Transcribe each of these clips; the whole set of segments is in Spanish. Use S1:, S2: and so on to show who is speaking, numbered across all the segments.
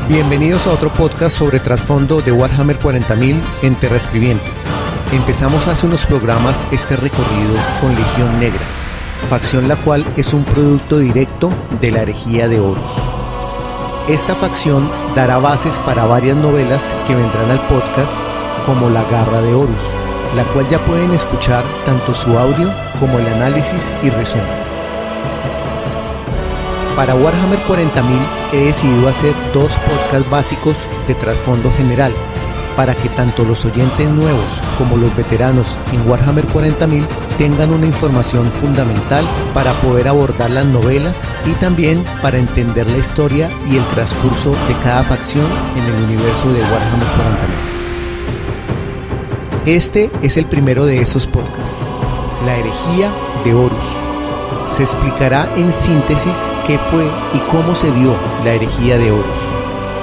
S1: Bienvenidos a otro podcast sobre trasfondo de Warhammer 40.000 en Terra Escribiente. Empezamos hace unos programas este recorrido con Legión Negra, facción la cual es un producto directo de la herejía de Horus. Esta facción dará bases para varias novelas que vendrán al podcast, como La Garra de Horus, la cual ya pueden escuchar tanto su audio como el análisis y resumen. Para Warhammer 40.000 he decidido hacer dos podcasts básicos de trasfondo general, para que tanto los oyentes nuevos como los veteranos en Warhammer 40.000 tengan una información fundamental para poder abordar las novelas y también para entender la historia y el transcurso de cada facción en el universo de Warhammer 40.000. Este es el primero de estos podcasts, la herejía de Horus. Se explicará en síntesis qué fue y cómo se dio la herejía de Horus.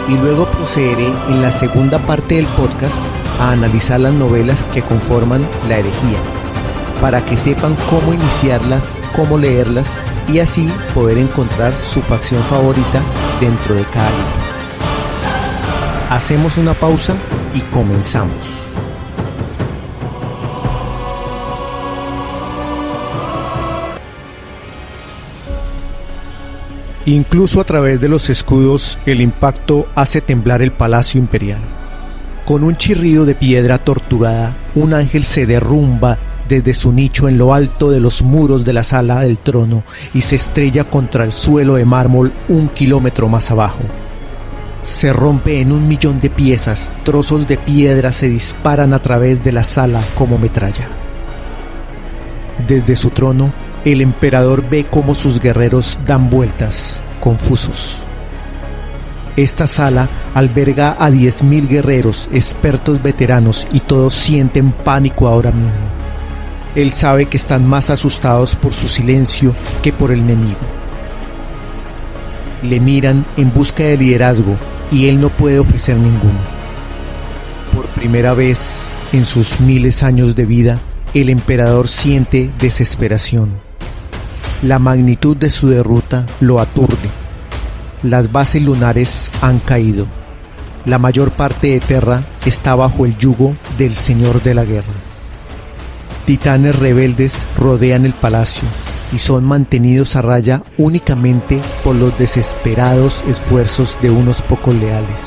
S1: Y luego procederé en la segunda parte del podcast a analizar las novelas que conforman la herejía, para que sepan cómo iniciarlas, cómo leerlas y así poder encontrar su facción favorita dentro de cada libro. Hacemos una pausa y comenzamos. Incluso a través de los escudos, el impacto hace temblar el palacio imperial. Con un chirrido de piedra torturada, un ángel se derrumba desde su nicho en lo alto de los muros de la sala del trono y se estrella contra el suelo de mármol 1 kilómetro más abajo. Se rompe en 1.000.000 de piezas, trozos de piedra se disparan a través de la sala como metralla. Desde su trono, el emperador ve cómo sus guerreros dan vueltas, confusos. Esta sala alberga a 10.000 guerreros, expertos veteranos, y todos sienten pánico ahora mismo. Él sabe que están más asustados por su silencio que por el enemigo. Le miran en busca de liderazgo y él no puede ofrecer ninguno. Por primera vez en sus miles años de vida, el emperador siente desesperación. La magnitud de su derrota lo aturde. Las bases lunares han caído. La mayor parte de Terra está bajo el yugo del Señor de la Guerra. Titanes rebeldes rodean el palacio y son mantenidos a raya únicamente por los desesperados esfuerzos de unos pocos leales.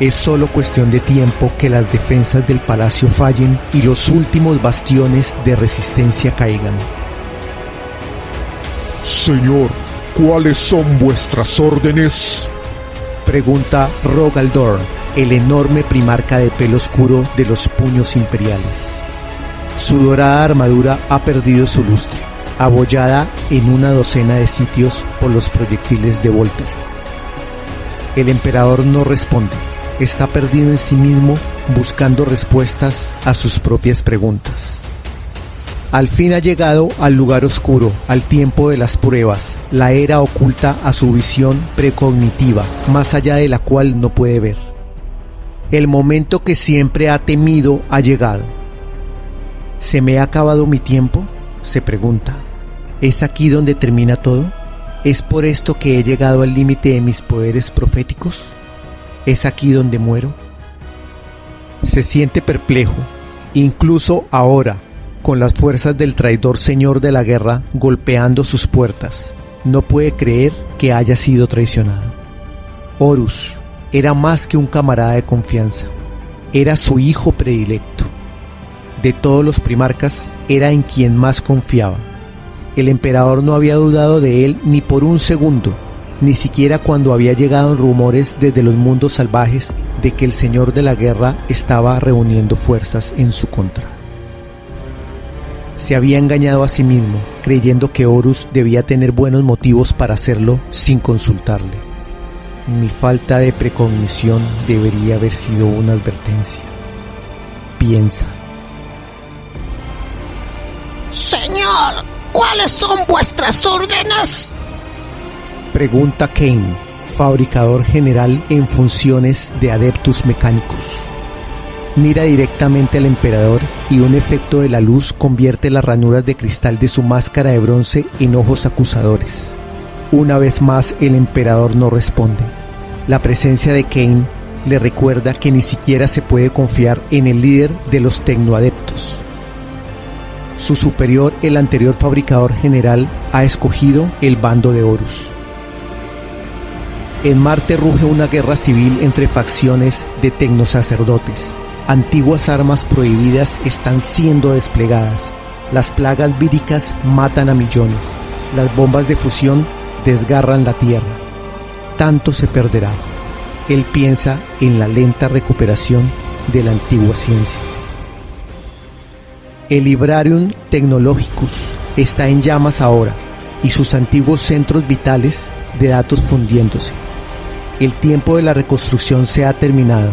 S1: Es solo cuestión de tiempo que las defensas del palacio fallen y los últimos bastiones de resistencia caigan.
S2: Señor, ¿cuáles son vuestras órdenes?,
S1: pregunta Rogal Dorn, el enorme primarca de pelo oscuro de los puños imperiales. Su dorada armadura ha perdido su lustre, abollada en una docena de sitios por los proyectiles de Volter. El emperador no responde. Está perdido en sí mismo, buscando respuestas a sus propias preguntas. Al fin ha llegado al lugar oscuro, al tiempo de las pruebas, la era oculta a su visión precognitiva, más allá de la cual no puede ver. El momento que siempre ha temido ha llegado. ¿Se me ha acabado mi tiempo?, se pregunta. ¿Es aquí donde termina todo? ¿Es por esto que he llegado al límite de mis poderes proféticos? ¿Es aquí donde muero? Se siente perplejo, incluso ahora, con las fuerzas del traidor Señor de la Guerra golpeando sus puertas. No puede creer que haya sido traicionado. Horus era más que un camarada de confianza. Era su hijo predilecto. De todos los primarcas, era en quien más confiaba. El emperador no había dudado de él ni por un segundo, ni siquiera cuando había llegado rumores desde los mundos salvajes de que el Señor de la Guerra estaba reuniendo fuerzas en su contra. Se había engañado a sí mismo, creyendo que Horus debía tener buenos motivos para hacerlo sin consultarle. Mi falta de precognición debería haber sido una advertencia, piensa.
S3: Señor, ¿cuáles son vuestras órdenes?,
S1: pregunta Kane, fabricador general en funciones de Adeptus Mechanicus. Mira directamente al emperador y un efecto de la luz convierte las ranuras de cristal de su máscara de bronce en ojos acusadores. Una vez más el emperador no responde. La presencia de Kain le recuerda que ni siquiera se puede confiar en el líder de los tecnoadeptos. Su superior, el anterior fabricador general, ha escogido el bando de Horus. En Marte ruge una guerra civil entre facciones de tecnosacerdotes. Antiguas armas prohibidas están siendo desplegadas. Las plagas víricas matan a millones. Las bombas de fusión desgarran la Tierra. Tanto se perderá. Él piensa en la lenta recuperación de la antigua ciencia. El Librarium Technologicus está en llamas ahora y sus antiguos centros vitales de datos fundiéndose. El tiempo de la reconstrucción se ha terminado.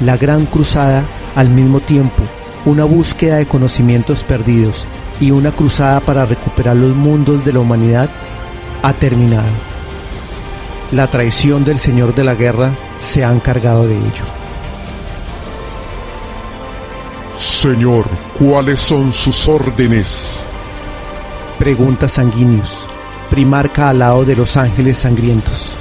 S1: La gran cruzada, al mismo tiempo, una búsqueda de conocimientos perdidos y una cruzada para recuperar los mundos de la humanidad, ha terminado. La traición del Señor de la Guerra se ha encargado de ello.
S2: Señor, ¿cuáles son sus órdenes?
S1: Pregunta Sanguinius, primarca al lado de los ángeles sangrientos.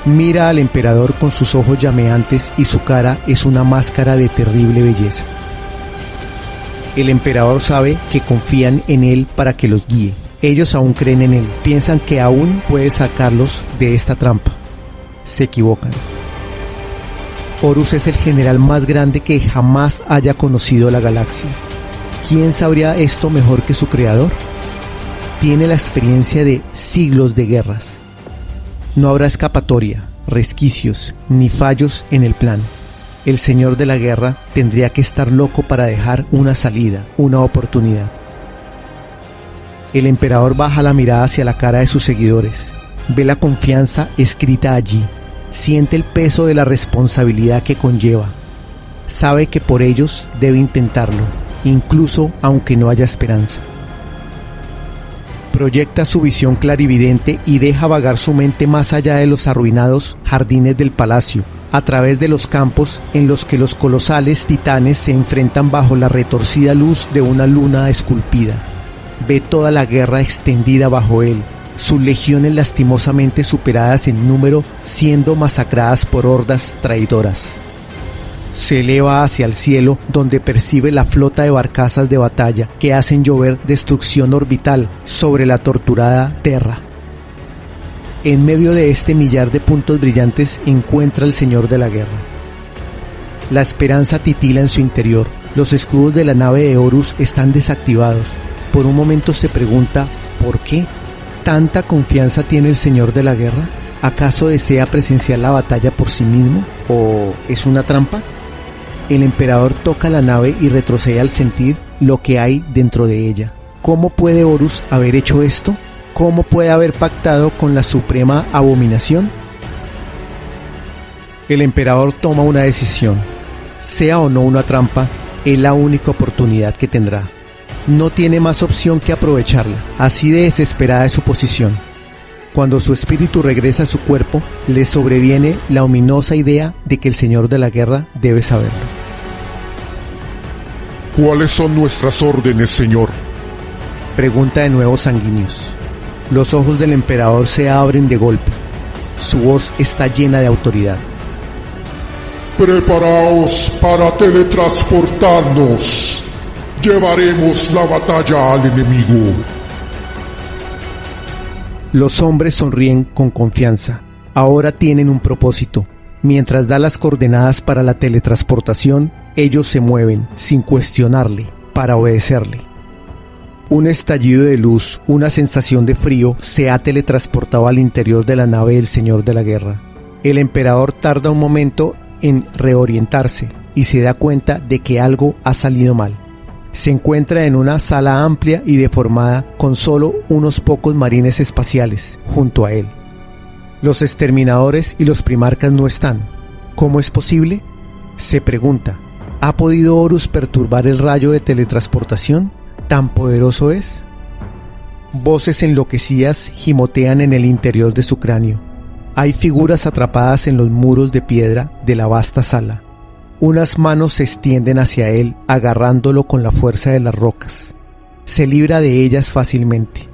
S1: Mira al emperador con sus ojos llameantes y su cara es una máscara de terrible belleza. El emperador sabe que confían en él para que los guíe. Ellos aún creen en él, piensan que aún puede sacarlos de esta trampa. Se equivocan. Horus es el general más grande que jamás haya conocido la galaxia. ¿Quién sabría esto mejor que su creador? Tiene la experiencia de siglos de guerras. No habrá escapatoria, resquicios, ni fallos en el plan. El Señor de la Guerra tendría que estar loco para dejar una salida, una oportunidad. El emperador baja la mirada hacia la cara de sus seguidores. Ve la confianza escrita allí. Siente el peso de la responsabilidad que conlleva. Sabe que por ellos debe intentarlo, incluso aunque no haya esperanza. Proyecta su visión clarividente y deja vagar su mente más allá de los arruinados jardines del palacio, a través de los campos en los que los colosales titanes se enfrentan bajo la retorcida luz de una luna esculpida. Ve toda la guerra extendida bajo él, sus legiones lastimosamente superadas en número siendo masacradas por hordas traidoras. Se eleva hacia el cielo donde percibe la flota de barcazas de batalla que hacen llover destrucción orbital sobre la torturada Terra. En medio de este millar de puntos brillantes encuentra al Señor de la Guerra. La esperanza titila en su interior. Los escudos de la nave de Horus están desactivados. Por un momento se pregunta ¿por qué? ¿Tanta confianza tiene el Señor de la Guerra? ¿Acaso desea presenciar la batalla por sí mismo? ¿O es una trampa? El emperador toca la nave y retrocede al sentir lo que hay dentro de ella. ¿Cómo puede Horus haber hecho esto? ¿Cómo puede haber pactado con la suprema abominación? El emperador toma una decisión. Sea o no una trampa, es la única oportunidad que tendrá. No tiene más opción que aprovecharla, así de desesperada es su posición. Cuando su espíritu regresa a su cuerpo, le sobreviene la ominosa idea de que el Señor de la Guerra debe saberlo.
S2: ¿Cuáles son nuestras órdenes, señor?
S1: Pregunta de nuevo Sanguinius. Los ojos del emperador se abren de golpe. Su voz está llena de autoridad.
S2: Preparaos para teletransportarnos. Llevaremos la batalla al enemigo.
S1: Los hombres sonríen con confianza. Ahora tienen un propósito. Mientras da las coordenadas para la teletransportación, ellos se mueven, sin cuestionarle, para obedecerle. Un estallido de luz, una sensación de frío, se ha teletransportado al interior de la nave del Señor de la Guerra. El emperador tarda un momento en reorientarse y se da cuenta de que algo ha salido mal. Se encuentra en una sala amplia y deformada con solo unos pocos marines espaciales junto a él. Los exterminadores y los primarcas no están. ¿Cómo es posible? Se pregunta. ¿Ha podido Horus perturbar el rayo de teletransportación? ¿Tan poderoso es? Voces enloquecidas gimotean en el interior de su cráneo. Hay figuras atrapadas en los muros de piedra de la vasta sala. Unas manos se extienden hacia él, agarrándolo con la fuerza de las rocas. Se libra de ellas fácilmente.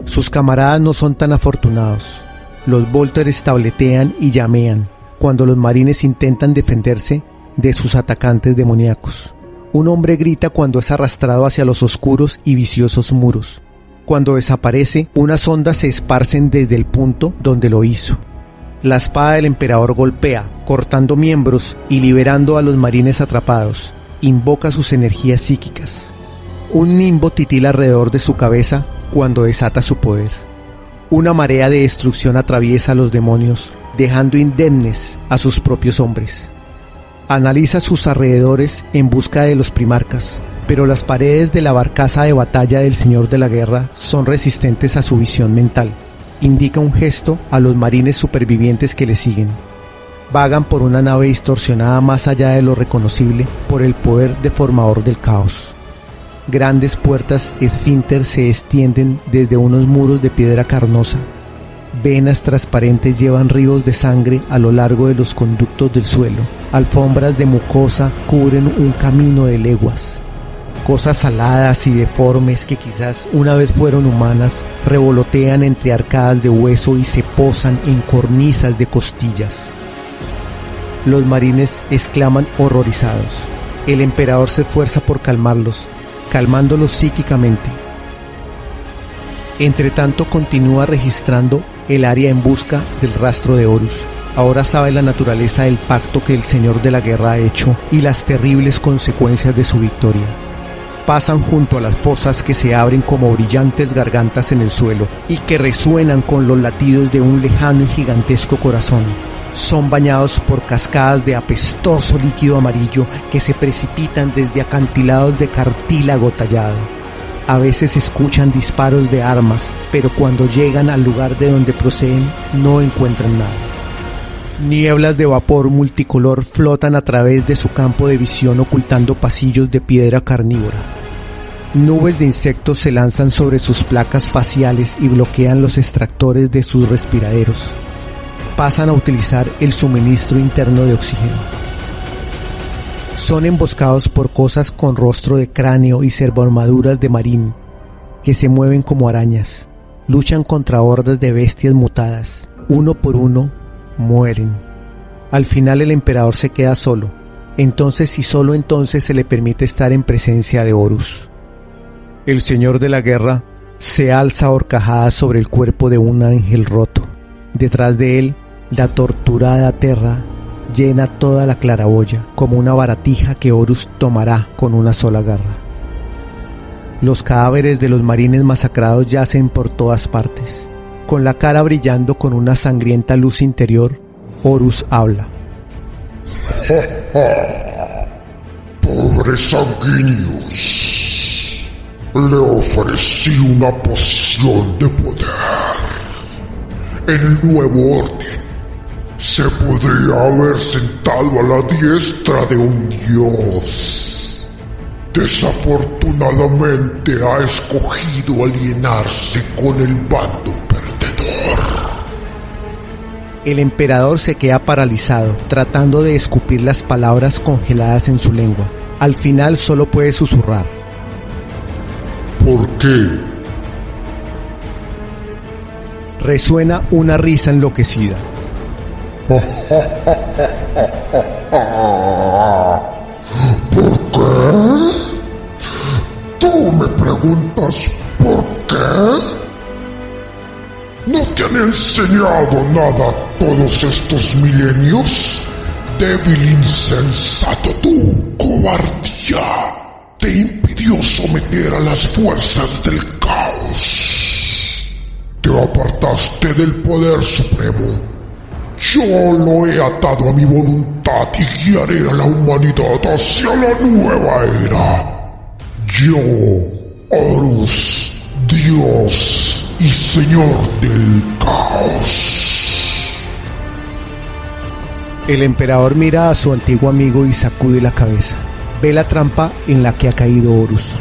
S1: Sus camaradas no son tan afortunados. Los Volters tabletean y llamean cuando los marines intentan defenderse de sus atacantes demoníacos. Un hombre grita cuando es arrastrado hacia los oscuros y viciosos muros. Cuando desaparece, unas ondas se esparcen desde el punto donde lo hizo. La espada del emperador golpea, cortando miembros y liberando a los marines atrapados. Invoca sus energías psíquicas. Un nimbo titila alrededor de su cabeza cuando desata su poder. Una marea de destrucción atraviesa a los demonios, dejando indemnes a sus propios hombres. Analiza sus alrededores en busca de los primarcas, pero las paredes de la barcaza de batalla del Señor de la Guerra son resistentes a su visión mental. Indica un gesto a los marines supervivientes que le siguen. Vagan por una nave distorsionada más allá de lo reconocible por el poder deformador del caos. Grandes puertas esfínter se extienden desde unos muros de piedra carnosa. Venas transparentes llevan ríos de sangre a lo largo de los conductos del suelo. Alfombras de mucosa cubren un camino de leguas. Cosas aladas y deformes que quizás una vez fueron humanas revolotean entre arcadas de hueso y se posan en cornisas de costillas. Los marines exclaman horrorizados. El emperador se esfuerza por calmarlos, calmándolos psíquicamente. Entretanto continúa registrando el área en busca del rastro de Horus. Ahora sabe la naturaleza del pacto que el Señor de la Guerra ha hecho y las terribles consecuencias de su victoria. Pasan junto a las fosas que se abren como brillantes gargantas en el suelo y que resuenan con los latidos de un lejano y gigantesco corazón. Son bañados por cascadas de apestoso líquido amarillo que se precipitan desde acantilados de cartílago tallado. A veces escuchan disparos de armas, pero cuando llegan al lugar de donde proceden no encuentran nada. Nieblas de vapor multicolor flotan a través de su campo de visión ocultando pasillos de piedra carnívora. Nubes de insectos se lanzan sobre sus placas faciales y bloquean los extractores de sus respiraderos. Pasan a utilizar el suministro interno de oxígeno. Son emboscados por cosas con rostro de cráneo y servoarmaduras de marín, que se mueven como arañas. Luchan contra hordas de bestias mutadas. Uno por uno, mueren. Al final el emperador se queda solo. Entonces y solo entonces se le permite estar en presencia de Horus. El Señor de la Guerra se alza a horcajadas sobre el cuerpo de un ángel roto. Detrás de él, la torturada Terra llena toda la claraboya como una baratija que Horus tomará con una sola garra. Los cadáveres de los marines masacrados yacen por todas partes. Con la cara brillando con una sangrienta luz interior, Horus habla.
S2: Pobres sanguíneos, le ofrecí una poción de poder. En el nuevo orden, se podría haber sentado a la diestra de un dios. Desafortunadamente ha escogido alienarse con el bando perdedor.
S1: El emperador se queda paralizado, tratando de escupir las palabras congeladas en su lengua. Al final solo puede susurrar.
S2: ¿Por qué?
S1: Resuena una risa enloquecida.
S2: ¿Por qué? ¿Tú me preguntas por qué? ¿No te han enseñado nada todos estos milenios? Débil insensato tú, cobardía, te impidió someter a las fuerzas del caos. Te apartaste del poder supremo. Yo lo he atado a mi voluntad y guiaré a la humanidad hacia la nueva era. Yo, Horus, Dios y Señor del Caos.
S1: El emperador mira a su antiguo amigo y sacude la cabeza. Ve la trampa en la que ha caído Horus.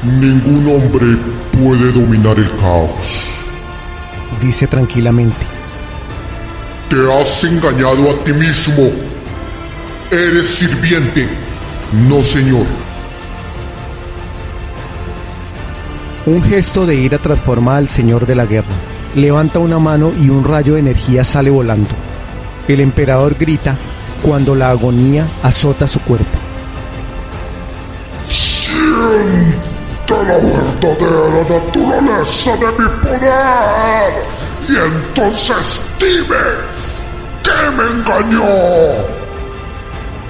S2: Ningún hombre puede dominar el caos.
S1: Dice tranquilamente.
S2: Te has engañado a ti mismo. Eres sirviente, no señor.
S1: Un gesto de ira transforma al Señor de la Guerra. Levanta una mano y un rayo de energía sale volando. El emperador grita cuando la agonía azota su cuerpo.
S2: ¡Siente la verdadera naturaleza de mi poder! Y entonces dime, ¿qué me engañó?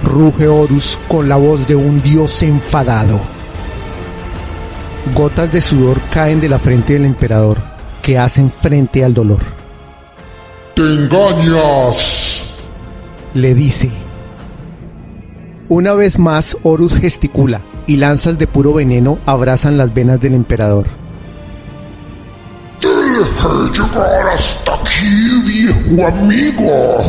S1: Ruge Horus con la voz de un dios enfadado. Gotas de sudor caen de la frente del emperador, que hacen frente al dolor.
S2: ¡Te engañas!,
S1: le dice. Una vez más Horus gesticula y lanzas de puro veneno abrazan las venas del emperador.
S2: ¡Te dejé llegar hasta aquí, viejo amigo!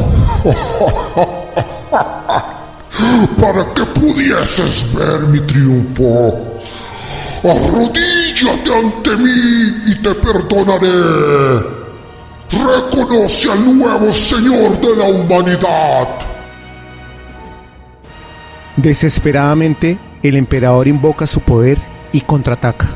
S2: Para que pudieses ver mi triunfo. Arrodíllate ante mí y te perdonaré. Reconoce al nuevo Señor de la humanidad.
S1: Desesperadamente, el emperador invoca su poder y contraataca.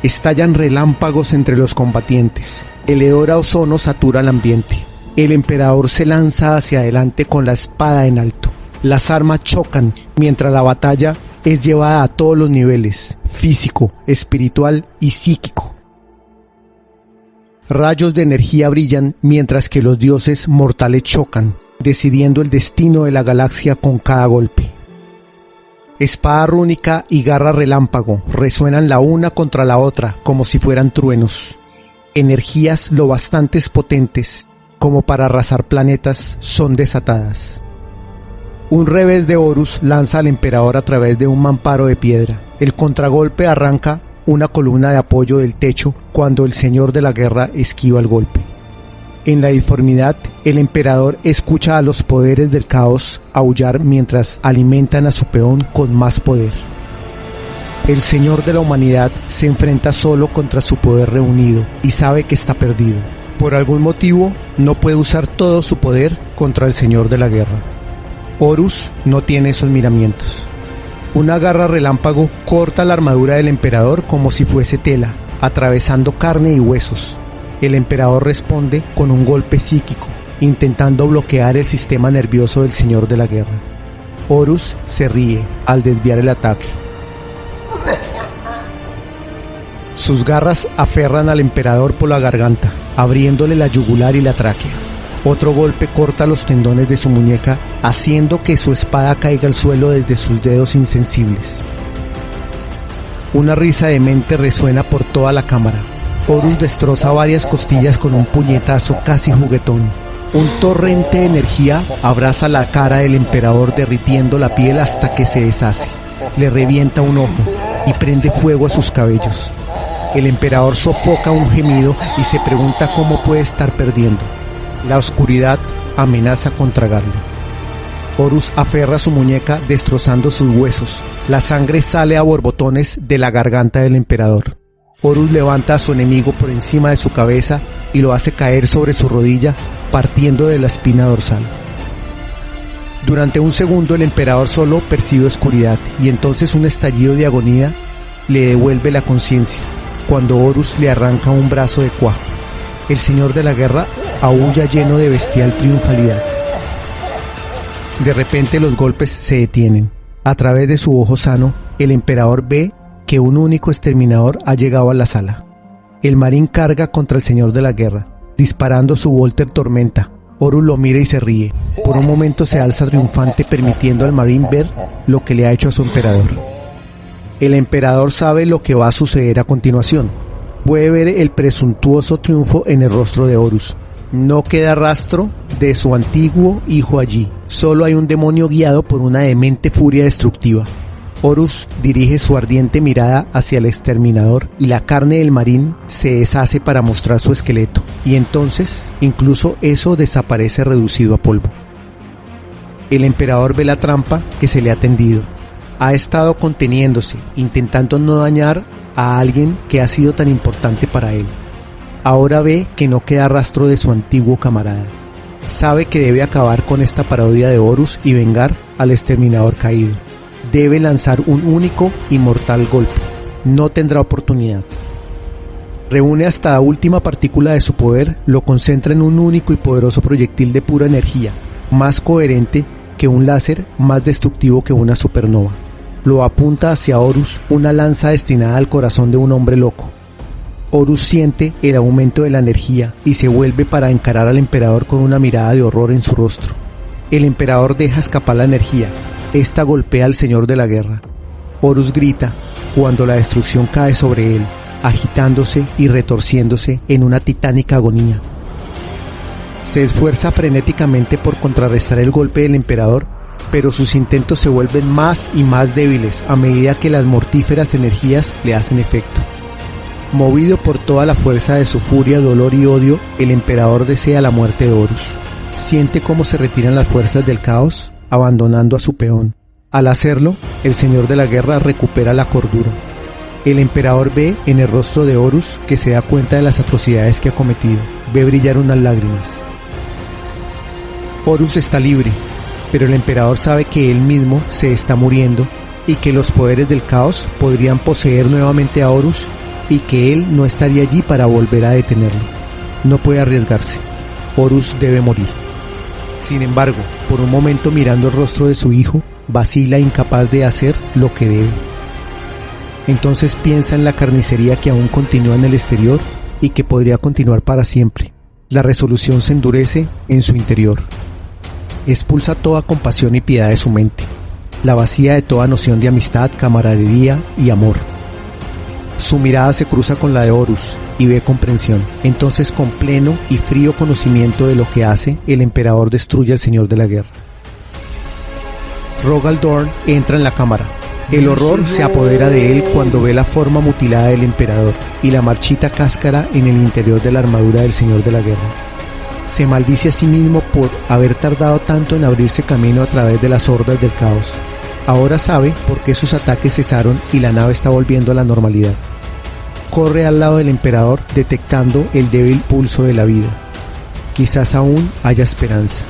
S1: Estallan relámpagos entre los combatientes. El hedor a ozono satura el ambiente. El emperador se lanza hacia adelante con la espada en alto. Las armas chocan mientras la batalla es llevada a todos los niveles: físico, espiritual y psíquico. Rayos de energía brillan mientras que los dioses mortales chocan, decidiendo el destino de la galaxia con cada golpe. Espada rúnica y garra relámpago resuenan la una contra la otra como si fueran truenos. Energías lo bastante potentes como para arrasar planetas son desatadas. Un revés de Horus lanza al emperador a través de un mamparo de piedra. El contragolpe arranca una columna de apoyo del techo cuando el Señor de la Guerra esquiva el golpe. En la disformidad, el emperador escucha a los poderes del caos aullar mientras alimentan a su peón con más poder. El Señor de la Humanidad se enfrenta solo contra su poder reunido y sabe que está perdido. Por algún motivo, no puede usar todo su poder contra el Señor de la Guerra. Horus no tiene esos miramientos. Una garra relámpago corta la armadura del emperador como si fuese tela, atravesando carne y huesos. El emperador responde con un golpe psíquico, intentando bloquear el sistema nervioso del Señor de la Guerra. Horus se ríe al desviar el ataque. Sus garras aferran al emperador por la garganta, abriéndole la yugular y la tráquea. Otro golpe corta los tendones de su muñeca, haciendo que su espada caiga al suelo desde sus dedos insensibles. Una risa demente resuena por toda la cámara. Horus destroza varias costillas con un puñetazo casi juguetón. Un torrente de energía abraza la cara del emperador, derritiendo la piel hasta que se deshace. Le revienta un ojo y prende fuego a sus cabellos. El emperador sofoca un gemido y se pregunta cómo puede estar perdiendo. La oscuridad amenaza con tragarlo. Horus aferra su muñeca destrozando sus huesos. La sangre sale a borbotones de la garganta del emperador. Horus levanta a su enemigo por encima de su cabeza y lo hace caer sobre su rodilla, partiendo de la espina dorsal. Durante un segundo el emperador solo percibe oscuridad y entonces un estallido de agonía le devuelve la conciencia cuando Horus le arranca un brazo de cuajo. El Señor de la Guerra aúlla lleno de bestial triunfalidad. De repente los golpes se detienen. A través de su ojo sano, el emperador ve que un único exterminador ha llegado a la sala. El marín carga contra el Señor de la Guerra, disparando su Volter Tormenta. Horus lo mira y se ríe. Por un momento se alza triunfante, permitiendo al marín ver lo que le ha hecho a su emperador. El emperador sabe lo que va a suceder a continuación. Puede ver el presuntuoso triunfo en el rostro de Horus. No queda rastro de su antiguo hijo allí. Solo hay un demonio guiado por una demente furia destructiva. Horus dirige su ardiente mirada hacia el exterminador y la carne del marín se deshace para mostrar su esqueleto. Y entonces, incluso eso desaparece reducido a polvo. El emperador ve la trampa que se le ha tendido. Ha estado conteniéndose, intentando no dañar a alguien que ha sido tan importante para él. Ahora ve que no queda rastro de su antiguo camarada. Sabe que debe acabar con esta parodia de Horus y vengar al exterminador caído. Debe lanzar un único y mortal golpe. No tendrá oportunidad. Reúne hasta la última partícula de su poder, lo concentra en un único y poderoso proyectil de pura energía, más coherente que un láser, más destructivo que una supernova. Lo apunta hacia Horus, una lanza destinada al corazón de un hombre loco. Horus siente el aumento de la energía y se vuelve para encarar al emperador con una mirada de horror en su rostro. El emperador deja escapar la energía. Esta golpea al señor de la guerra. Horus grita cuando la destrucción cae sobre él, agitándose y retorciéndose en una titánica agonía. Se esfuerza frenéticamente por contrarrestar el golpe del emperador, pero sus intentos se vuelven más y más débiles a medida que las mortíferas energías le hacen efecto. Movido por toda la fuerza de su furia, dolor y odio, el emperador desea la muerte de Horus. Siente cómo se retiran las fuerzas del caos, abandonando a su peón. Al hacerlo, el señor de la guerra recupera la cordura. El emperador ve en el rostro de Horus que se da cuenta de las atrocidades que ha cometido. Ve brillar unas lágrimas. Horus está libre, pero el emperador sabe que él mismo se está muriendo y que los poderes del caos podrían poseer nuevamente a Horus y que él no estaría allí para volver a detenerlo. No puede arriesgarse. Horus debe morir. Sin embargo, por un momento mirando el rostro de su hijo, vacila incapaz de hacer lo que debe. Entonces piensa en la carnicería que aún continúa en el exterior y que podría continuar para siempre. La resolución se endurece en su interior. Expulsa toda compasión y piedad de su mente. La vacía de toda noción de amistad, camaradería y amor. Su mirada se cruza con la de Horus y ve comprensión. Entonces, con pleno y frío conocimiento de lo que hace, el emperador destruye al señor de la guerra. Rogal Dorn entra en la cámara. El horror se apodera de él cuando ve la forma mutilada del emperador y la marchita cáscara en el interior de la armadura del señor de la guerra. Se maldice a sí mismo por haber tardado tanto en abrirse camino a través de las hordas del caos. Ahora sabe por qué sus ataques cesaron y la nave está volviendo a la normalidad. Corre al lado del emperador detectando el débil pulso de la vida. Quizás aún haya esperanza.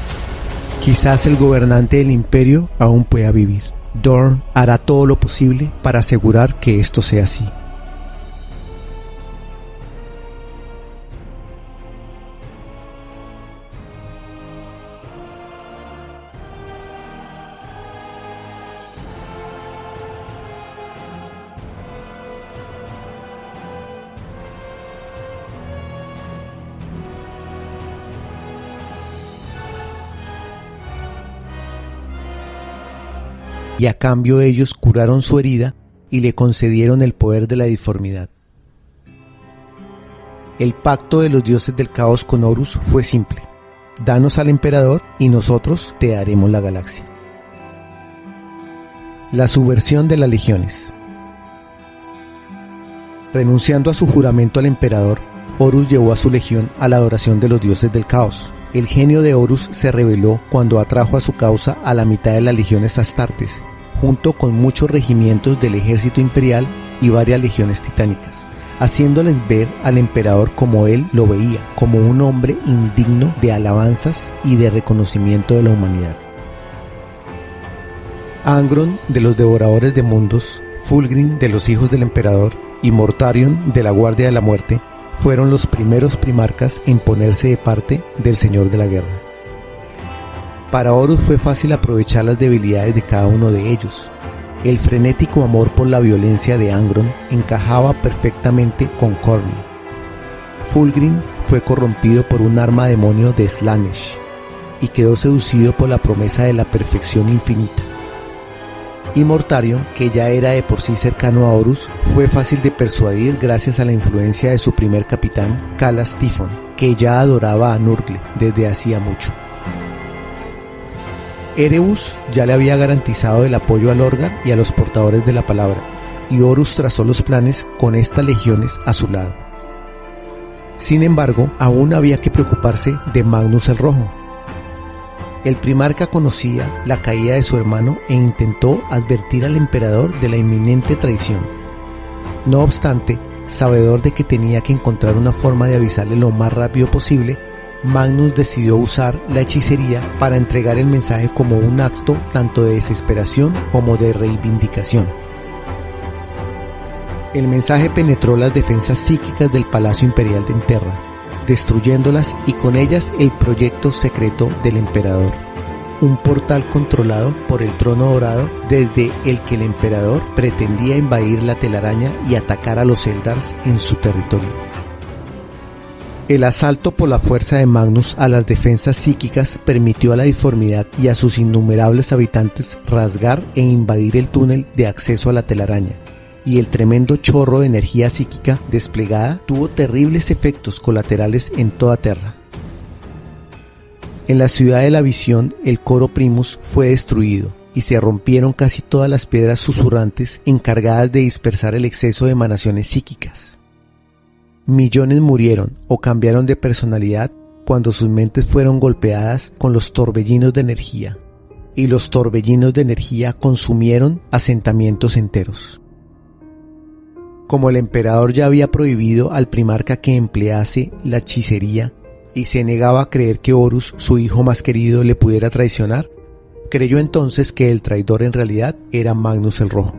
S1: Quizás el gobernante del imperio aún pueda vivir. Dorn hará todo lo posible para asegurar que esto sea así. Y a cambio ellos curaron su herida y le concedieron el poder de la disformidad. El pacto de los dioses del caos con Horus fue simple: danos al emperador y nosotros te daremos la galaxia. La subversión de las legiones. Renunciando a su juramento al emperador, Horus llevó a su legión a la adoración de los dioses del caos. El genio de Horus se rebeló cuando atrajo a su causa a la mitad de las legiones astartes, junto con muchos regimientos del ejército imperial y varias legiones titánicas, haciéndoles ver al emperador como él lo veía, como un hombre indigno de alabanzas y de reconocimiento de la humanidad. Angron de los devoradores de mundos, Fulgrim de los hijos del emperador y Mortarion de la guardia de la muerte fueron los primeros primarcas en ponerse de parte del señor de la guerra. Para Horus fue fácil aprovechar las debilidades de cada uno de ellos. El frenético amor por la violencia de Angron encajaba perfectamente con Corny. Fulgrim fue corrompido por un arma demonio de Slaanesh y quedó seducido por la promesa de la perfección infinita. Y Mortarion, que ya era de por sí cercano a Horus, fue fácil de persuadir gracias a la influencia de su primer capitán, Calas Typhon, que ya adoraba a Nurgle desde hacía mucho. Erebus ya le había garantizado el apoyo a Lorgar y a los portadores de la palabra, y Horus trazó los planes con estas legiones a su lado. Sin embargo, aún había que preocuparse de Magnus el Rojo. El primarca conocía la caída de su hermano e intentó advertir al emperador de la inminente traición. No obstante, sabedor de que tenía que encontrar una forma de avisarle lo más rápido posible, Magnus decidió usar la hechicería para entregar el mensaje como un acto tanto de desesperación como de reivindicación. El mensaje penetró las defensas psíquicas del Palacio Imperial de Enterra, destruyéndolas y con ellas el proyecto secreto del emperador. Un portal controlado por el Trono Dorado desde el que el emperador pretendía invadir la telaraña y atacar a los Eldars en su territorio. El asalto por la fuerza de Magnus a las defensas psíquicas permitió a la disformidad y a sus innumerables habitantes rasgar e invadir el túnel de acceso a la telaraña, y el tremendo chorro de energía psíquica desplegada tuvo terribles efectos colaterales en toda Terra. En la ciudad de la visión, el Coro Primus fue destruido y se rompieron casi todas las piedras susurrantes encargadas de dispersar el exceso de emanaciones psíquicas. Millones murieron o cambiaron de personalidad cuando sus mentes fueron golpeadas con los torbellinos de energía, y los torbellinos de energía consumieron asentamientos enteros. Como el emperador ya había prohibido al primarca que emplease la hechicería y se negaba a creer que Horus, su hijo más querido, le pudiera traicionar, creyó entonces que el traidor en realidad era Magnus el Rojo.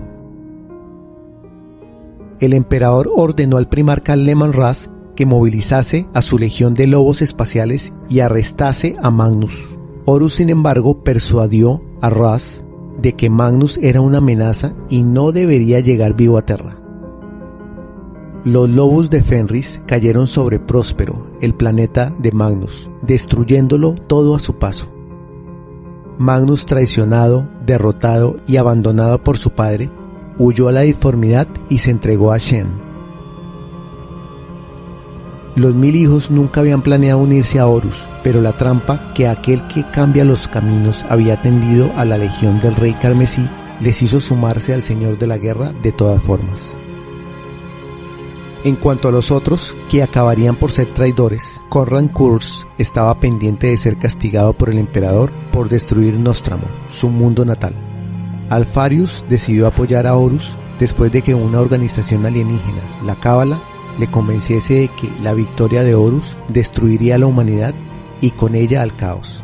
S1: El emperador ordenó al primarca Leman Russ que movilizase a su legión de lobos espaciales y arrestase a Magnus. Horus, sin embargo, persuadió a Russ de que Magnus era una amenaza y no debería llegar vivo a Terra. Los lobos de Fenris cayeron sobre Próspero, el planeta de Magnus, destruyéndolo todo a su paso. Magnus, traicionado, derrotado y abandonado por su padre, huyó a la disformidad y se entregó a Shen. Los 1000 hijos nunca habían planeado unirse a Horus, pero la trampa que aquel que cambia los caminos había tendido a la legión del rey carmesí les hizo sumarse al señor de la guerra de todas formas. En cuanto a los otros, que acabarían por ser traidores, Corran Curse estaba pendiente de ser castigado por el emperador por destruir Nostramo, su mundo natal. Alfarius decidió apoyar a Horus después de que una organización alienígena, la Cábala, le convenciese de que la victoria de Horus destruiría a la humanidad y con ella al caos.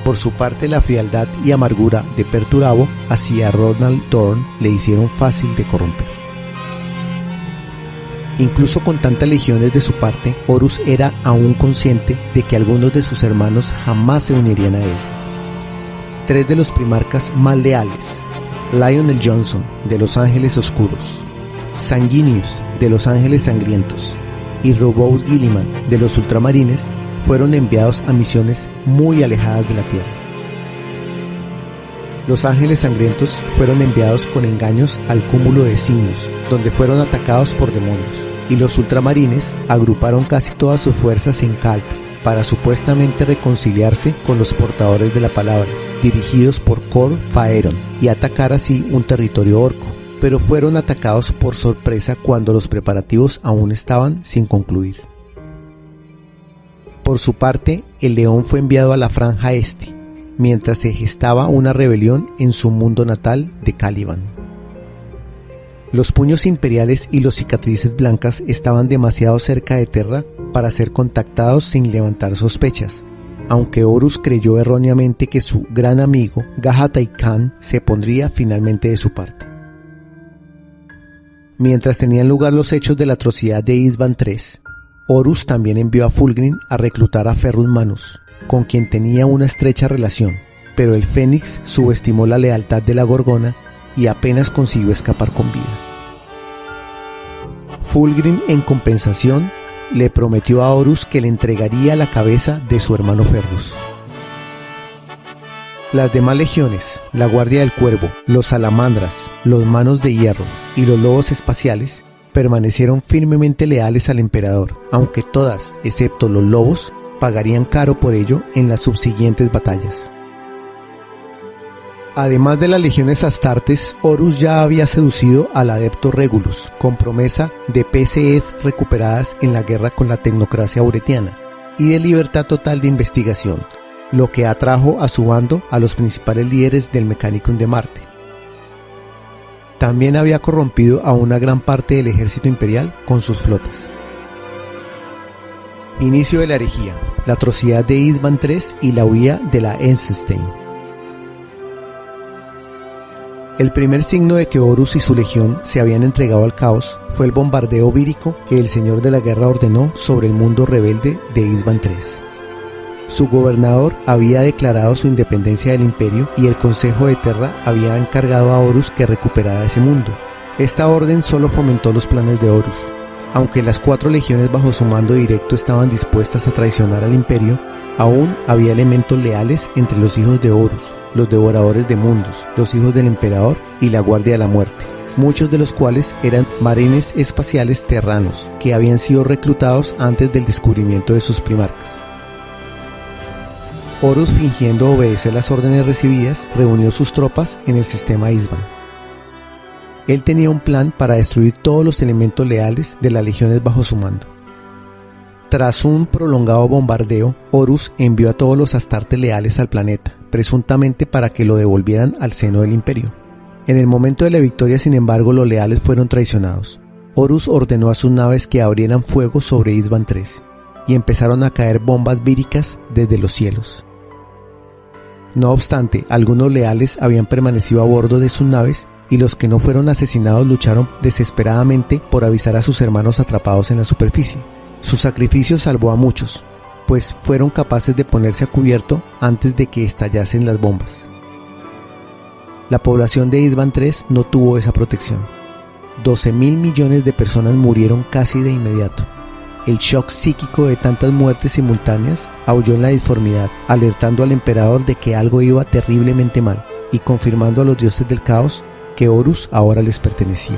S1: Por su parte, la frialdad y amargura de Perturabo hacia Ronald Dorn le hicieron fácil de corromper. Incluso con tantas legiones de su parte, Horus era aún consciente de que algunos de sus hermanos jamás se unirían a él. 3 de los primarcas más leales, Lionel Johnson, de los Ángeles Oscuros, Sanguinius, de los Ángeles Sangrientos, y Robous Gilliman, de los Ultramarines, fueron enviados a misiones muy alejadas de la Tierra. Los Ángeles Sangrientos fueron enviados con engaños al cúmulo de Simios, donde fueron atacados por demonios, y los Ultramarines agruparon casi todas sus fuerzas en Kalta para supuestamente reconciliarse con los portadores de la palabra, dirigidos por Kor Faeron, y atacar así un territorio orco, pero fueron atacados por sorpresa cuando los preparativos aún estaban sin concluir. Por su parte, el león fue enviado a la Franja Este, mientras se gestaba una rebelión en su mundo natal de Caliban. Los puños imperiales y los cicatrices blancas estaban demasiado cerca de Terra para ser contactados sin levantar sospechas, aunque Horus creyó erróneamente que su gran amigo Gahatai Khan se pondría finalmente de su parte. Mientras tenían lugar los hechos de la atrocidad de Isban III, Horus también envió a Fulgrim a reclutar a Ferrus Manus, con quien tenía una estrecha relación, pero el Fénix subestimó la lealtad de la Gorgona y apenas consiguió escapar con vida. Fulgrim, en compensación, le prometió a Horus que le entregaría la cabeza de su hermano Ferrus. Las demás legiones, la Guardia del Cuervo, los Salamandras, los Manos de Hierro y los Lobos Espaciales, permanecieron firmemente leales al emperador, aunque todas, excepto los lobos, pagarían caro por ello en las subsiguientes batallas. Además de las legiones astartes, Horus ya había seducido al adepto Regulus, con promesa de PCEs recuperadas en la guerra con la tecnocracia auretiana, y de libertad total de investigación, lo que atrajo a su bando a los principales líderes del Mechanicum de Marte. También había corrompido a una gran parte del ejército imperial con sus flotas. Inicio de la herejía, la atrocidad de Isban III y la huida de la Ensenstein. El primer signo de que Horus y su legión se habían entregado al caos fue el bombardeo vírico que el Señor de la Guerra ordenó sobre el mundo rebelde de Isban III. Su gobernador había declarado su independencia del imperio y el Consejo de Terra había encargado a Horus que recuperara ese mundo. Esta orden solo fomentó los planes de Horus. Aunque las 4 legiones bajo su mando directo estaban dispuestas a traicionar al imperio, aún había elementos leales entre los hijos de Horus, los devoradores de mundos, los hijos del emperador y la guardia de la muerte, muchos de los cuales eran marines espaciales terranos que habían sido reclutados antes del descubrimiento de sus primarcas. Horus, fingiendo obedecer las órdenes recibidas, reunió sus tropas en el sistema Isban. Él tenía un plan para destruir todos los elementos leales de las legiones bajo su mando. Tras un prolongado bombardeo, Horus envió a todos los astartes leales al planeta, presuntamente para que lo devolvieran al seno del imperio. En el momento de la victoria, sin embargo, los leales fueron traicionados. Horus ordenó a sus naves que abrieran fuego sobre Isban III, y empezaron a caer bombas víricas desde los cielos. No obstante, algunos leales habían permanecido a bordo de sus naves y los que no fueron asesinados lucharon desesperadamente por avisar a sus hermanos atrapados en la superficie. Su sacrificio salvó a muchos, pues fueron capaces de ponerse a cubierto antes de que estallasen las bombas. La población de Isban III no tuvo esa protección. 12.000 millones de personas murieron casi de inmediato. El shock psíquico de tantas muertes simultáneas aulló en la disformidad, alertando al emperador de que algo iba terriblemente mal y confirmando a los dioses del caos que Horus ahora les pertenecía.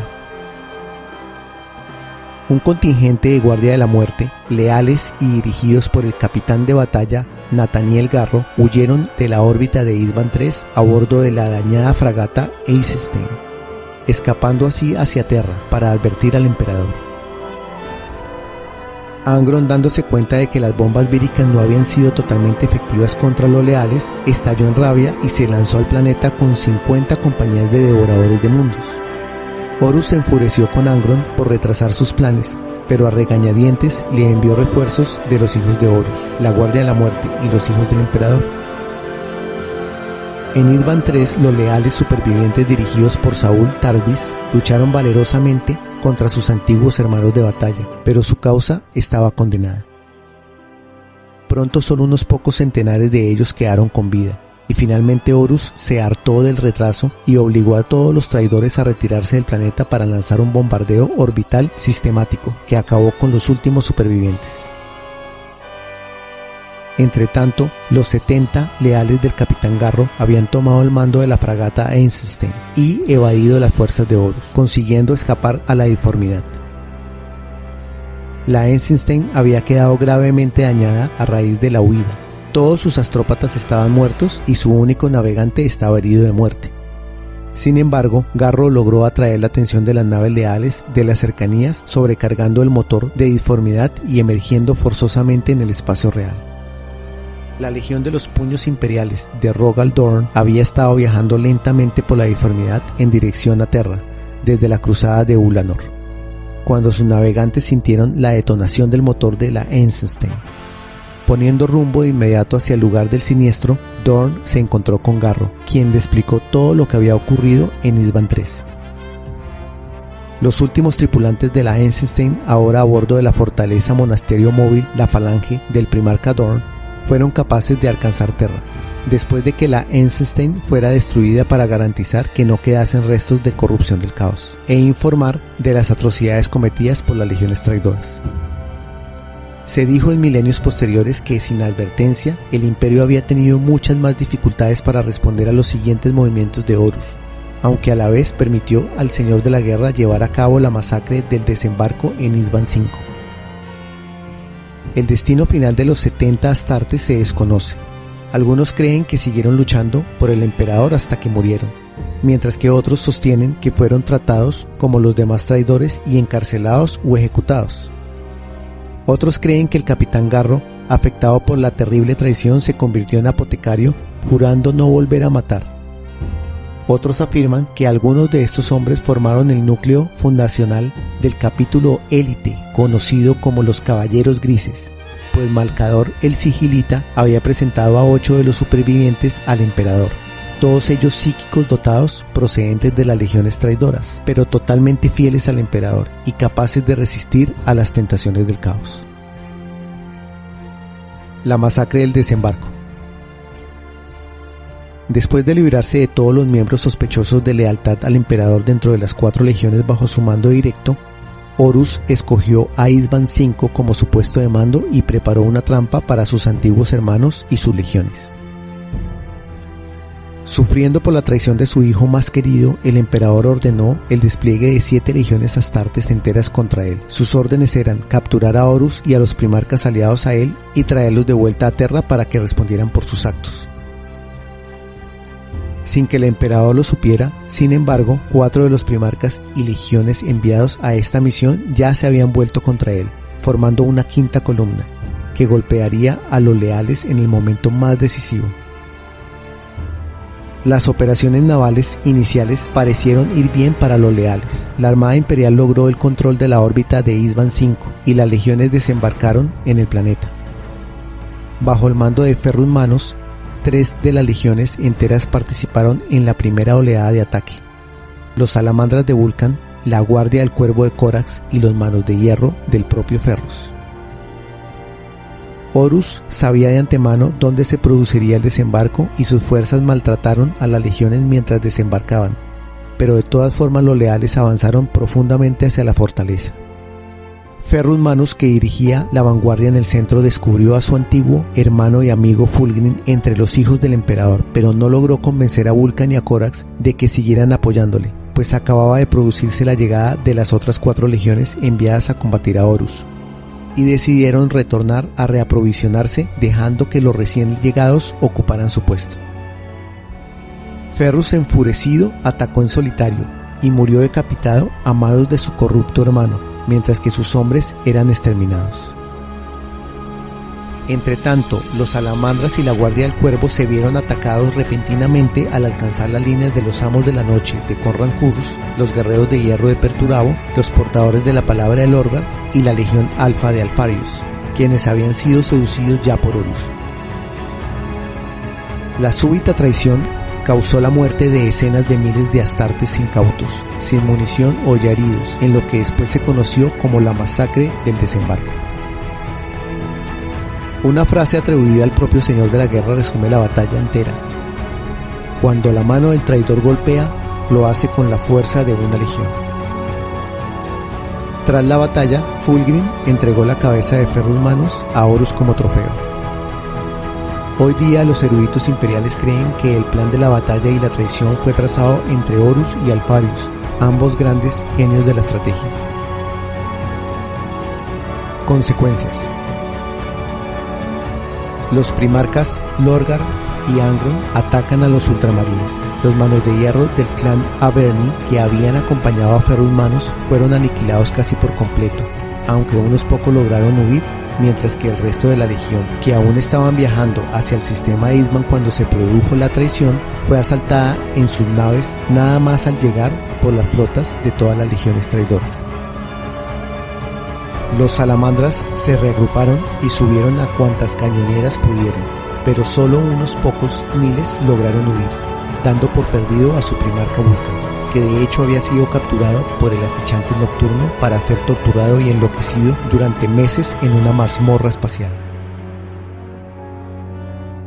S1: Un contingente de guardia de la muerte, leales y dirigidos por el capitán de batalla Nathaniel Garro, huyeron de la órbita de Isban III a bordo de la dañada fragata Eisenstein, escapando así hacia Terra para advertir al emperador. Angron, dándose cuenta de que las bombas víricas no habían sido totalmente efectivas contra los leales, estalló en rabia y se lanzó al planeta con 50 compañías de devoradores de mundos. Horus se enfureció con Angron por retrasar sus planes, pero a regañadientes le envió refuerzos de los hijos de Horus, la Guardia de la Muerte y los hijos del emperador. En Isban III, los leales supervivientes dirigidos por Saúl Tarvis lucharon valerosamente contra sus antiguos hermanos de batalla, pero su causa estaba condenada. Pronto solo unos pocos centenares de ellos quedaron con vida, y finalmente Horus se hartó del retraso y obligó a todos los traidores a retirarse del planeta para lanzar un bombardeo orbital sistemático que acabó con los últimos supervivientes. Entretanto, los 70 leales del capitán Garro habían tomado el mando de la fragata Eisenstein y evadido las fuerzas de Horus, consiguiendo escapar a la disformidad. La Eisenstein había quedado gravemente dañada a raíz de la huida. Todos sus astrópatas estaban muertos y su único navegante estaba herido de muerte. Sin embargo, Garro logró atraer la atención de las naves leales de las cercanías, sobrecargando el motor de disformidad y emergiendo forzosamente en el espacio real. La Legión de los Puños Imperiales de Rogal Dorn había estado viajando lentamente por la disformidad en dirección a Terra, desde la cruzada de Ulanor, cuando sus navegantes sintieron la detonación del motor de la Eisenstein. Poniendo rumbo de inmediato hacia el lugar del siniestro, Dorn se encontró con Garro, quien le explicó todo lo que había ocurrido en Isban III. Los últimos tripulantes de la Eisenstein, ahora a bordo de la fortaleza monasterio móvil La Falange del primarca Dorn, fueron capaces de alcanzar Terra, después de que la Eisenstein fuera destruida para garantizar que no quedasen restos de corrupción del caos, e informar de las atrocidades cometidas por las legiones traidoras. Se dijo en milenios posteriores que, sin advertencia, el imperio había tenido muchas más dificultades para responder a los siguientes movimientos de Horus, aunque a la vez permitió al Señor de la Guerra llevar a cabo la masacre del desembarco en Isban V. El destino final de los 70 astartes se desconoce. Algunos creen que siguieron luchando por el emperador hasta que murieron, mientras que otros sostienen que fueron tratados como los demás traidores y encarcelados o ejecutados. Otros creen que el capitán Garro, afectado por la terrible traición, se convirtió en apotecario, jurando no volver a matar. Otros afirman que algunos de estos hombres formaron el núcleo fundacional del capítulo élite, conocido como los Caballeros Grises, pues Malcador el Sigilita había presentado a 8 de los supervivientes al emperador, todos ellos psíquicos dotados procedentes de las legiones traidoras, pero totalmente fieles al emperador y capaces de resistir a las tentaciones del caos. La masacre del desembarco. Después de librarse de todos los miembros sospechosos de lealtad al emperador dentro de las 4 legiones bajo su mando directo, Horus escogió a Isvan V como su puesto de mando y preparó una trampa para sus antiguos hermanos y sus legiones. Sufriendo por la traición de su hijo más querido, el emperador ordenó el despliegue de 7 legiones astartes enteras contra él. Sus órdenes eran capturar a Horus y a los primarcas aliados a él y traerlos de vuelta a Terra para que respondieran por sus actos. Sin que el emperador lo supiera, sin embargo, 4 de los primarcas y legiones enviados a esta misión ya se habían vuelto contra él, formando una 5ª columna, que golpearía a los leales en el momento más decisivo. Las operaciones navales iniciales parecieron ir bien para los leales. La Armada Imperial logró el control de la órbita de Isvan V y las legiones desembarcaron en el planeta. Bajo el mando de Ferrus Manus, 3 de las legiones enteras participaron en la primera oleada de ataque. Los salamandras de Vulcan, la guardia del cuervo de Corax y los manos de hierro del propio Ferrus. Horus sabía de antemano dónde se produciría el desembarco y sus fuerzas maltrataron a las legiones mientras desembarcaban, pero de todas formas los leales avanzaron profundamente hacia la fortaleza. Ferrus Manus, que dirigía la vanguardia en el centro, descubrió a su antiguo hermano y amigo Fulgrim entre los hijos del emperador, pero no logró convencer a Vulcan y a Corax de que siguieran apoyándole, pues acababa de producirse la llegada de las otras 4 legiones enviadas a combatir a Horus, y decidieron retornar a reaprovisionarse, dejando que los recién llegados ocuparan su puesto. Ferrus, enfurecido, atacó en solitario y murió decapitado a manos de su corrupto hermano, mientras que sus hombres eran exterminados. Entretanto, los salamandras y la guardia del cuervo se vieron atacados repentinamente al alcanzar las líneas de los amos de la noche de Khorran Khurs, los guerreros de hierro de Perturabo, los portadores de la palabra de Lorgar y la legión alfa de Alfarius, quienes habían sido seducidos ya por Horus. La súbita traición causó la muerte de decenas de miles de astartes incautos, sin munición o ya heridos, en lo que después se conoció como la masacre del desembarco. Una frase atribuida al propio señor de la guerra resume la batalla entera. Cuando la mano del traidor golpea, lo hace con la fuerza de una legión. Tras la batalla, Fulgrim entregó la cabeza de Ferrus Manus a Horus como trofeo. Hoy día los eruditos imperiales creen que el plan de la batalla y la traición fue trazado entre Horus y Alfarius, ambos grandes genios de la estrategia. Consecuencias. Los primarcas Lorgar y Angron atacan a los ultramarines. Los manos de hierro del clan Averni, que habían acompañado a Ferrus Manus, fueron aniquilados casi por completo, aunque unos pocos lograron huir, mientras que el resto de la legión, que aún estaban viajando hacia el sistema Isman cuando se produjo la traición, fue asaltada en sus naves nada más al llegar por las flotas de todas las legiones traidoras. Los salamandras se reagruparon y subieron a cuantas cañoneras pudieron, pero solo unos pocos miles lograron huir, dando por perdido a su primarca Vulcan, que de hecho había sido capturado por el acechante nocturno para ser torturado y enloquecido durante meses en una mazmorra espacial.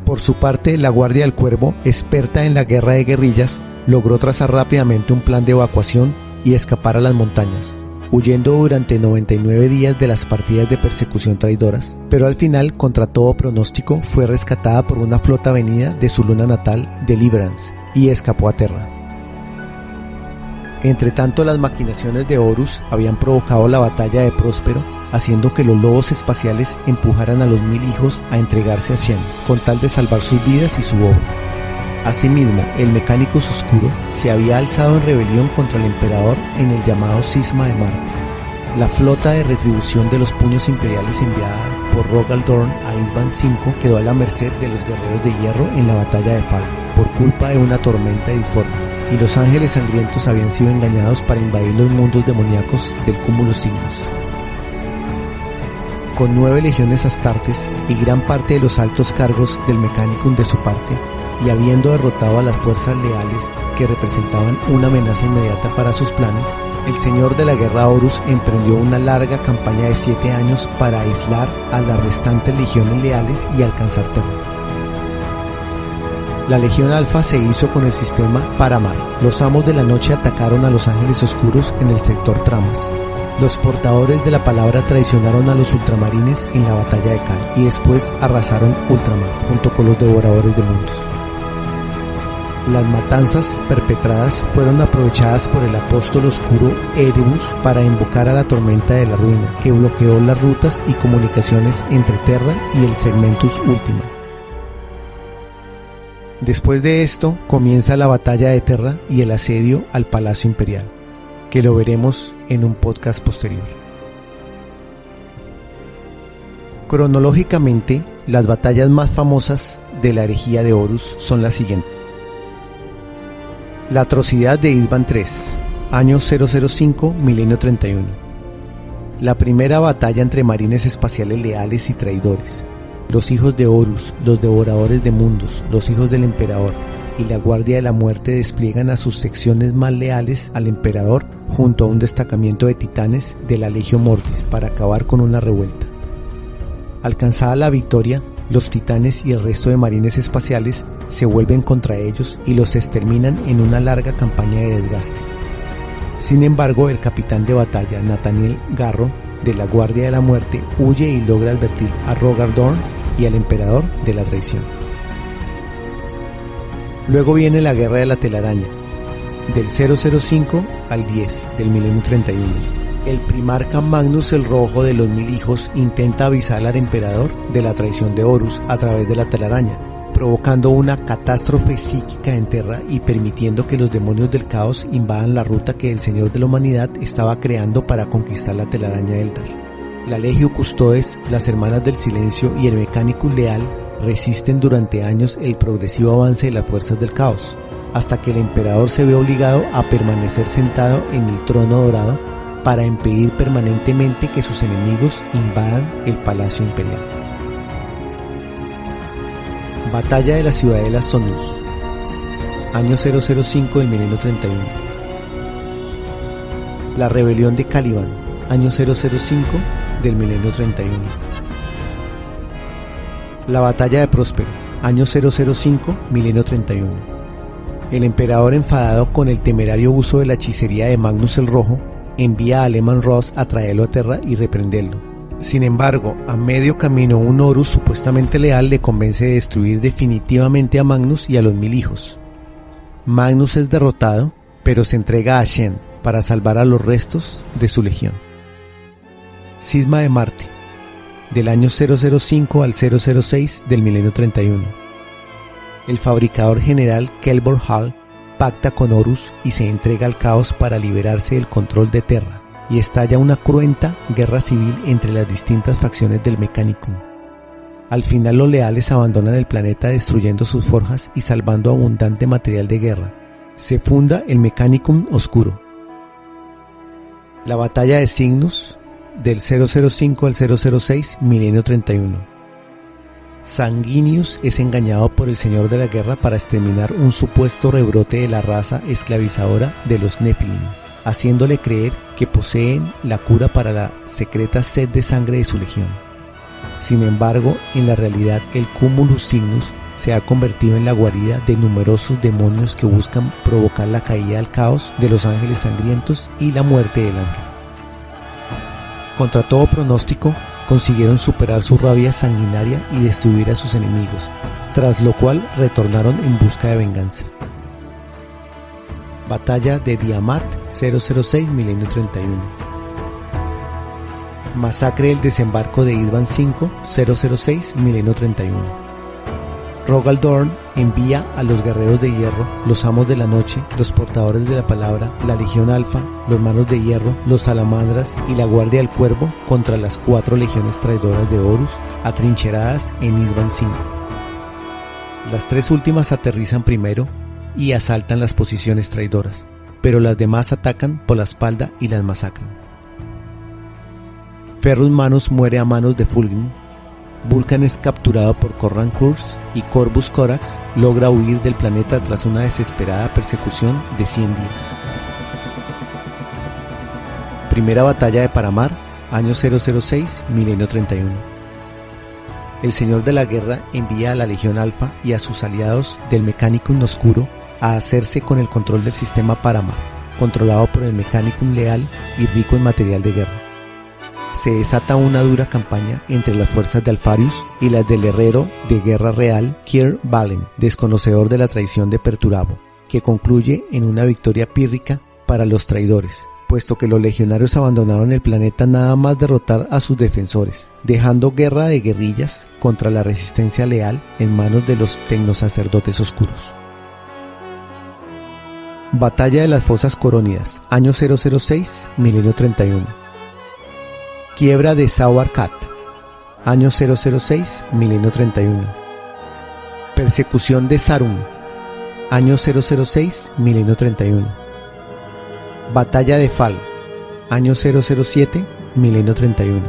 S1: Por su parte, la Guardia del Cuervo, experta en la guerra de guerrillas, logró trazar rápidamente un plan de evacuación y escapar a las montañas, huyendo durante 99 días de las partidas de persecución traidoras, pero al final, contra todo pronóstico, fue rescatada por una flota venida de su luna natal, Deliverance, y escapó a Terra. Entretanto, las maquinaciones de Horus habían provocado la batalla de Próspero, haciendo que los lobos espaciales empujaran a los 1000 hijos a entregarse a Shen, con tal de salvar sus vidas y su obra. Asimismo, el Mechanicus Oscuro se había alzado en rebelión contra el emperador en el llamado Cisma de Marte. La flota de retribución de los puños imperiales enviada por Rogal Dorn a Isvan V quedó a la merced de los guerreros de hierro en la batalla de Falco, por culpa de una tormenta disforme, y los ángeles sangrientos habían sido engañados para invadir los mundos demoníacos del cúmulo signos. Con 9 legiones astartes y gran parte de los altos cargos del Mechanicum de su parte, y habiendo derrotado a las fuerzas leales que representaban una amenaza inmediata para sus planes, el señor de la guerra Horus emprendió una larga campaña de 7 años para aislar a las restantes legiones leales y alcanzar Terra. La Legión Alfa se hizo con el sistema Paramar. Los amos de la noche atacaron a los ángeles oscuros en el sector Tramas. Los portadores de la palabra traicionaron a los ultramarines en la batalla de Cal y después arrasaron Ultramar junto con los devoradores de mundos. Las matanzas perpetradas fueron aprovechadas por el apóstol oscuro Erebus para invocar a la tormenta de la ruina, que bloqueó las rutas y comunicaciones entre Terra y el Segmentus Ultima. Después de esto comienza la batalla de Terra y el asedio al Palacio Imperial, que lo veremos en un podcast posterior. Cronológicamente, las batallas más famosas de la herejía de Horus son las siguientes. La atrocidad de Isban III, año 005, milenio 31. La primera batalla entre marines espaciales leales y traidores. Los hijos de Horus, los devoradores de mundos, los hijos del emperador y la guardia de la muerte despliegan a sus secciones más leales al emperador junto a un destacamiento de titanes de la Legio Mortis para acabar con una revuelta. Alcanzada la victoria, los titanes y el resto de marines espaciales se vuelven contra ellos y los exterminan en una larga campaña de desgaste. Sin embargo, el capitán de batalla Nathaniel Garro de la Guardia de la Muerte huye y logra advertir a Rogal Dorn y al emperador de la traición. Luego viene la Guerra de la Telaraña, del 005 al 10 del milenio 31. El primarca Magnus el Rojo de los 1000 hijos intenta avisar al emperador de la traición de Horus a través de la telaraña, provocando una catástrofe psíquica en Terra y permitiendo que los demonios del caos invadan la ruta que el Señor de la Humanidad estaba creando para conquistar la telaraña Eldar. La Legio Custodes, las Hermanas del Silencio y el Mechanicus Leal resisten durante años el progresivo avance de las fuerzas del caos, hasta que el emperador se ve obligado a permanecer sentado en el trono dorado para impedir permanentemente que sus enemigos invadan el Palacio Imperial. Batalla de la Ciudadela Sonus, año 005 del milenio 31. La rebelión de Caliban, año 005 del milenio 31. La batalla de Próspero, año 005, milenio 31. El emperador, enfadado con el temerario uso de la hechicería de Magnus el Rojo, envía a Leman Russ a traerlo a Terra y reprenderlo. Sin embargo, a medio camino un Horus supuestamente leal le convence de destruir definitivamente a Magnus y a los 1000 hijos. Magnus es derrotado, pero se entrega a Shen para salvar a los restos de su legión. Cisma de Marte, del año 005 al 006 del milenio 31. El fabricador general Kelbor Hall pacta con Horus y se entrega al caos para liberarse del control de Terra, y estalla una cruenta guerra civil entre las distintas facciones del Mechanicum. Al final los leales abandonan el planeta destruyendo sus forjas y salvando abundante material de guerra. Se funda el Mechanicum Oscuro. La batalla de Cygnus, del 005 al 006, milenio 31. Sanguinius es engañado por el Señor de la Guerra para exterminar un supuesto rebrote de la raza esclavizadora de los Nephilim, haciéndole creer que poseen la cura para la secreta sed de sangre de su legión. Sin embargo, en la realidad el Cumulus Cygnus se ha convertido en la guarida de numerosos demonios que buscan provocar la caída al caos de los ángeles sangrientos y la muerte del ángel. Contra todo pronóstico, consiguieron superar su rabia sanguinaria y destruir a sus enemigos, tras lo cual retornaron en busca de venganza. Batalla de Diamat 006 milenio 31. Masacre del desembarco de Isban 5 006 milenio 31. Rogal Dorn envía a los guerreros de hierro, los amos de la noche, los portadores de la palabra, la legión alfa, los manos de hierro, los salamandras y la guardia del cuervo contra las 4 legiones traidoras de Horus, atrincheradas en Isban 5. Las 3 últimas aterrizan primero y asaltan las posiciones traidoras, pero las demás atacan por la espalda y las masacran. Ferrus Manus muere a manos de Fulgrim, Vulcan es capturado por Corran Curse y Corvus Corax logra huir del planeta tras una desesperada persecución de 100 días. Primera batalla de Paramar, año 006, milenio 31. El Señor de la Guerra envía a la Legión Alpha y a sus aliados del Mechanicum Oscuro a hacerse con el control del sistema Paramar, controlado por el Mechanicum leal y rico en material de guerra. Se desata una dura campaña entre las fuerzas de Alfarius y las del herrero de guerra real Kier Valen, desconocedor de la traición de Perturabo, que concluye en una victoria pírrica para los traidores, puesto que los legionarios abandonaron el planeta nada más derrotar a sus defensores, dejando guerra de guerrillas contra la resistencia leal en manos de los tecnosacerdotes oscuros. Batalla de las Fosas Corónidas, año 006, milenio 31. Quiebra de Sauarkat, año 006, milenio 31. Persecución de Sarum, año 006, milenio 31. Batalla de Fal, año 007, milenio 31.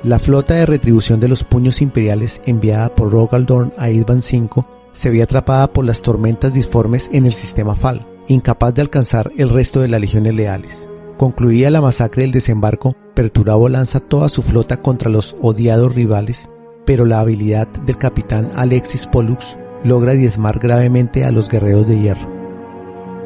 S1: La flota de retribución de los puños imperiales enviada por Rogal Dorn a Isban V se ve atrapada por las tormentas disformes en el sistema Fal, incapaz de alcanzar el resto de las legiones leales. Concluida la masacre del desembarco, Perturabo lanza toda su flota contra los odiados rivales, pero la habilidad del capitán Alexis Pollux logra diezmar gravemente a los guerreros de hierro.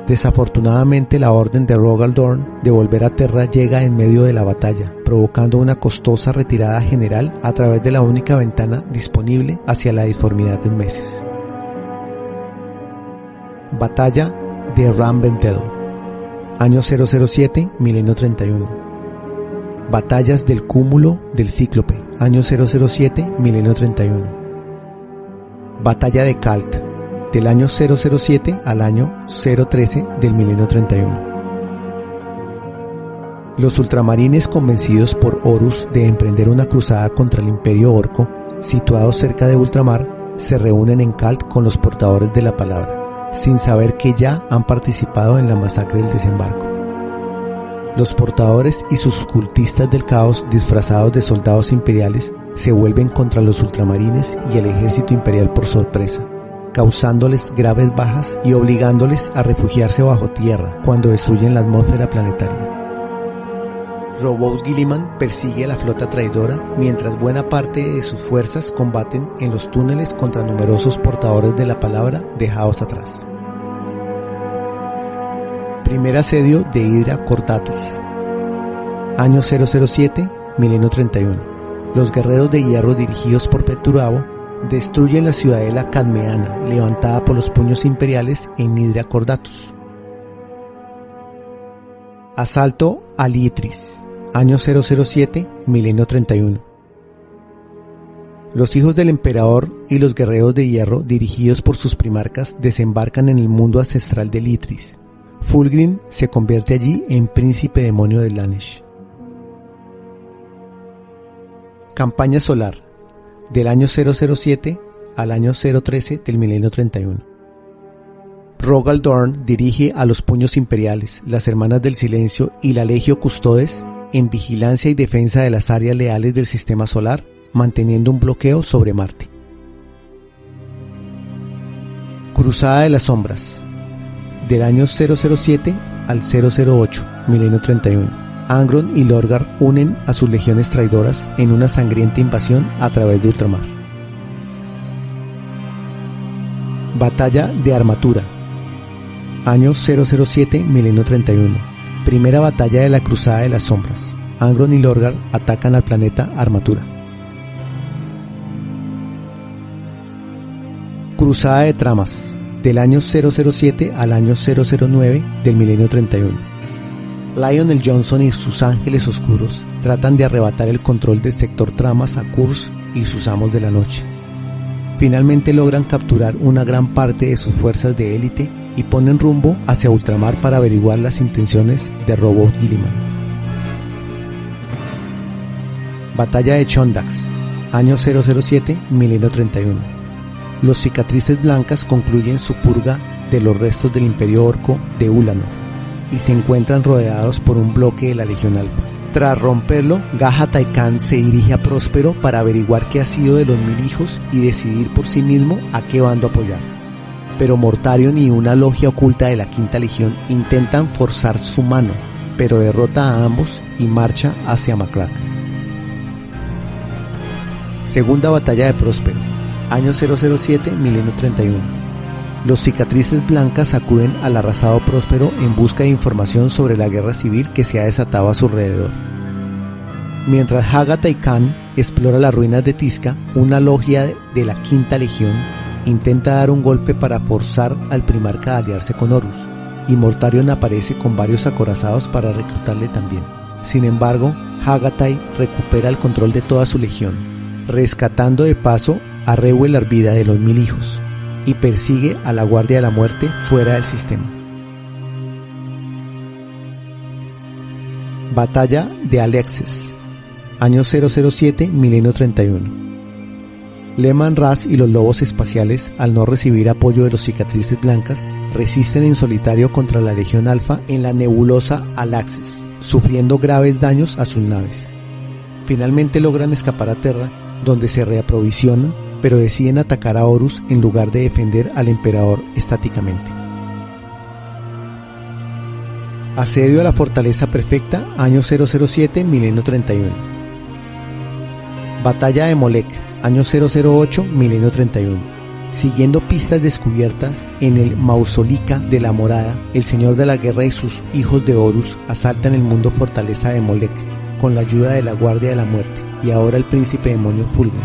S1: Desafortunadamente, la orden de Rogal Dorn de volver a Terra llega en medio de la batalla, provocando una costosa retirada general a través de la única ventana disponible hacia la disformidad en meses. Batalla de Ramventel, año 007, milenio 31. Batallas del Cúmulo del Cíclope, año 007, milenio 31. Batalla de Kalt, del año 007 al año 013 del milenio 31. Los ultramarines, convencidos por Horus de emprender una cruzada contra el Imperio Orco, situados cerca de Ultramar, se reúnen en Kalt con los portadores de la palabra, sin saber que ya han participado en la masacre del desembarco. Los portadores y sus cultistas del caos, disfrazados de soldados imperiales, se vuelven contra los ultramarines y el ejército imperial por sorpresa, causándoles graves bajas y obligándoles a refugiarse bajo tierra cuando destruyen la atmósfera planetaria. Robous Guilliman persigue a la flota traidora mientras buena parte de sus fuerzas combaten en los túneles contra numerosos portadores de la palabra dejados atrás. Primer asedio de Hydra Cordatus, año 007, milenio 31. Los guerreros de hierro dirigidos por Perturabo destruyen la ciudadela cadmeana levantada por los puños imperiales en Hydra Cordatus. Asalto a Lietris, año 007, milenio 31. Los hijos del emperador y los guerreros de hierro dirigidos por sus primarcas desembarcan en el mundo ancestral de Lietris. Fulgrim se convierte allí en príncipe demonio de Slaanesh. Campaña solar, del año 007 al año 013 del milenio 31. Rogal Dorn dirige a los puños imperiales, las hermanas del silencio y la Legio Custodes en vigilancia y defensa de las áreas leales del sistema solar, manteniendo un bloqueo sobre Marte. Cruzada de las sombras, del año 007 al 008, milenio 31. Angron y Lorgar unen a sus legiones traidoras en una sangrienta invasión a través de Ultramar. Batalla de Armatura, año 007, milenio 31. Primera batalla de la Cruzada de las Sombras. Angron y Lorgar atacan al planeta Armatura. Cruzada de Tramas, del año 007 al año 009 del milenio 31. Lionel Johnson y sus ángeles oscuros tratan de arrebatar el control del sector Tramas a Kurz y sus amos de la noche. Finalmente logran capturar una gran parte de sus fuerzas de élite y ponen rumbo hacia Ultramar para averiguar las intenciones de Robous Guilliman. Batalla de Chondax, año 007, milenio 31. Los cicatrices blancas concluyen su purga de los restos del Imperio Orco de Ulano y se encuentran rodeados por un bloque de la Legión Alpha. Tras romperlo, Gaja Taikan se dirige a Próspero para averiguar qué ha sido de los 1000 hijos y decidir por sí mismo a qué bando apoyar. Pero Mortarion y una logia oculta de la Quinta Legión intentan forzar su mano, pero derrota a ambos y marcha hacia Macrack. Segunda batalla de Próspero, año 007, milenio 31. Los cicatrices blancas acuden al arrasado Próspero en busca de información sobre la guerra civil que se ha desatado a su alrededor. Mientras Haga Taikan explora las ruinas de Tizca, una logia de la Quinta Legión intenta dar un golpe para forzar al primarca a aliarse con Horus, y Mortarion aparece con varios acorazados para reclutarle también. Sin embargo, Hagatai recupera el control de toda su legión, rescatando de paso a Reuel Arvida de los 1000 hijos, y persigue a la Guardia de la Muerte fuera del sistema. Batalla de Alexis, año 007, milenio 31. Leman Russ y los lobos espaciales, al no recibir apoyo de los cicatrices blancas, resisten en solitario contra la Legión Alfa en la nebulosa Alaxis, sufriendo graves daños a sus naves. Finalmente logran escapar a Terra, donde se reaprovisionan, pero deciden atacar a Horus en lugar de defender al emperador estáticamente. Asedio a la Fortaleza Perfecta, año 007, milenio 31. Batalla de Molech, año 008, milenio 31. Siguiendo pistas descubiertas en el Mausolika de la Morada, el Señor de la Guerra y sus hijos de Horus asaltan el mundo fortaleza de Molech con la ayuda de la Guardia de la Muerte y ahora el príncipe demonio Fulgrim.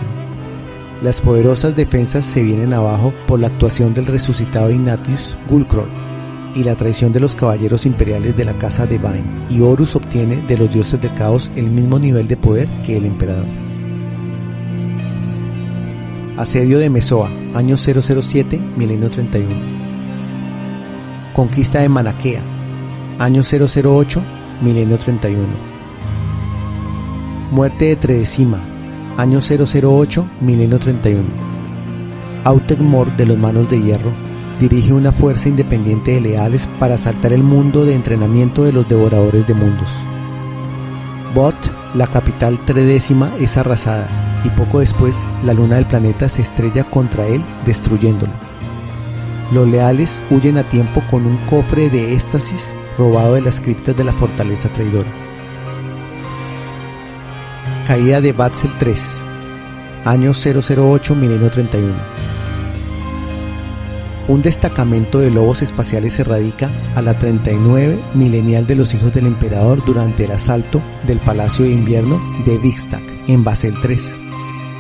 S1: Las poderosas defensas se vienen abajo por la actuación del resucitado Ignatius Gulkrol y la traición de los caballeros imperiales de la casa Devine, y Horus obtiene de los dioses del caos el mismo nivel de poder que el emperador. Asedio de Mesoa, año 007, milenio 31. Conquista de Manakea, año 008, milenio 31. Muerte de Tredecima, año 008, milenio 31. Autek Mor de los Manos de Hierro dirige una fuerza independiente de leales para asaltar el mundo de entrenamiento de los devoradores de mundos. Bot, la capital Tredécima, es arrasada y poco después la luna del planeta se estrella contra él, destruyéndolo. Los leales huyen a tiempo con un cofre de éxtasis robado de las criptas de la fortaleza traidora. Caída de Batzel III, año 008, milenio 31. Un destacamento de lobos espaciales se radica a la 39 milenial de los hijos del emperador durante el asalto del Palacio de Invierno de Vixtak en Basel III.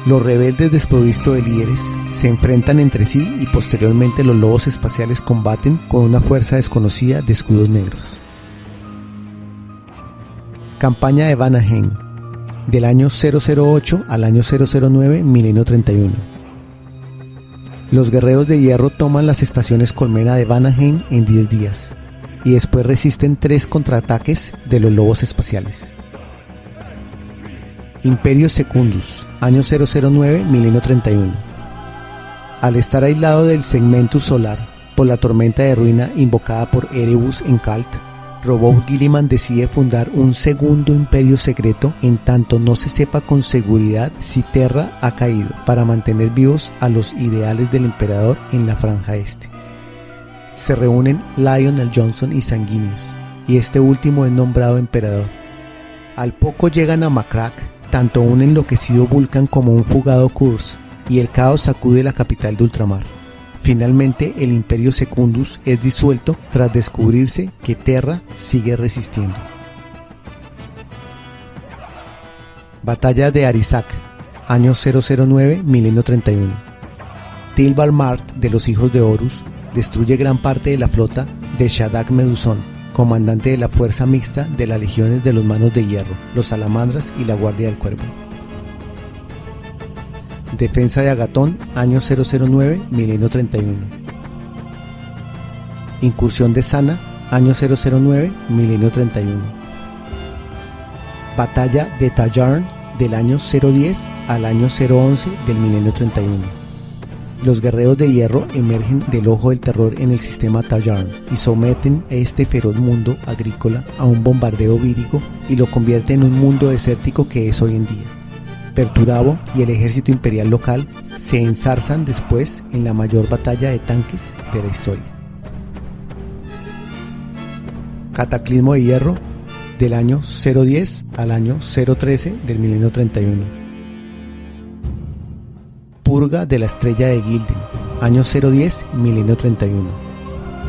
S1: Los rebeldes desprovistos de líderes se enfrentan entre sí y posteriormente los lobos espaciales combaten con una fuerza desconocida de escudos negros. Campaña de Vanaheim, del año 008 al año 009, milenio 31. Los guerreros de hierro toman las estaciones colmena de Vanaheim en 10 días, y después resisten 3 contraataques de los lobos espaciales. Imperio Secundus, año 009, milenio 31. Al estar aislado del segmento solar por la tormenta de ruina invocada por Erebus en Khalt, Roboute Guilliman decide fundar un segundo imperio secreto en tanto no se sepa con seguridad si Terra ha caído, para mantener vivos a los ideales del emperador en la franja este. Se reúnen Lionel Johnson y Sanguinius, y este último es nombrado emperador. Al poco llegan a Macrack, tanto un enloquecido Vulcan como un fugado Kurz, y el caos sacude la capital de ultramar. Finalmente, el Imperio Secundus es disuelto tras descubrirse que Terra sigue resistiendo. Batalla de Arisak, año 009, milenio 31. Tilbar Mart de los hijos de Horus destruye gran parte de la flota de Shadak Meduson, comandante de la fuerza mixta de las legiones de los Manos de Hierro, los Salamandras y la Guardia del Cuervo. Defensa de Agatón, año 009, milenio 31. Incursión de Sana, año 009, milenio 31. Batalla de Tajarn, del año 010 al año 011 del milenio 31. Los guerreros de hierro emergen del ojo del terror en el sistema Tallarn y someten a este feroz mundo agrícola a un bombardeo vírico y lo convierte en un mundo desértico que es hoy en día. Perturabo y el ejército imperial local se ensarzan después en la mayor batalla de tanques de la historia. Cataclismo de hierro del año 010 al año 013 del milenio 31. Purga de la estrella de Gilden, año 010, milenio 31.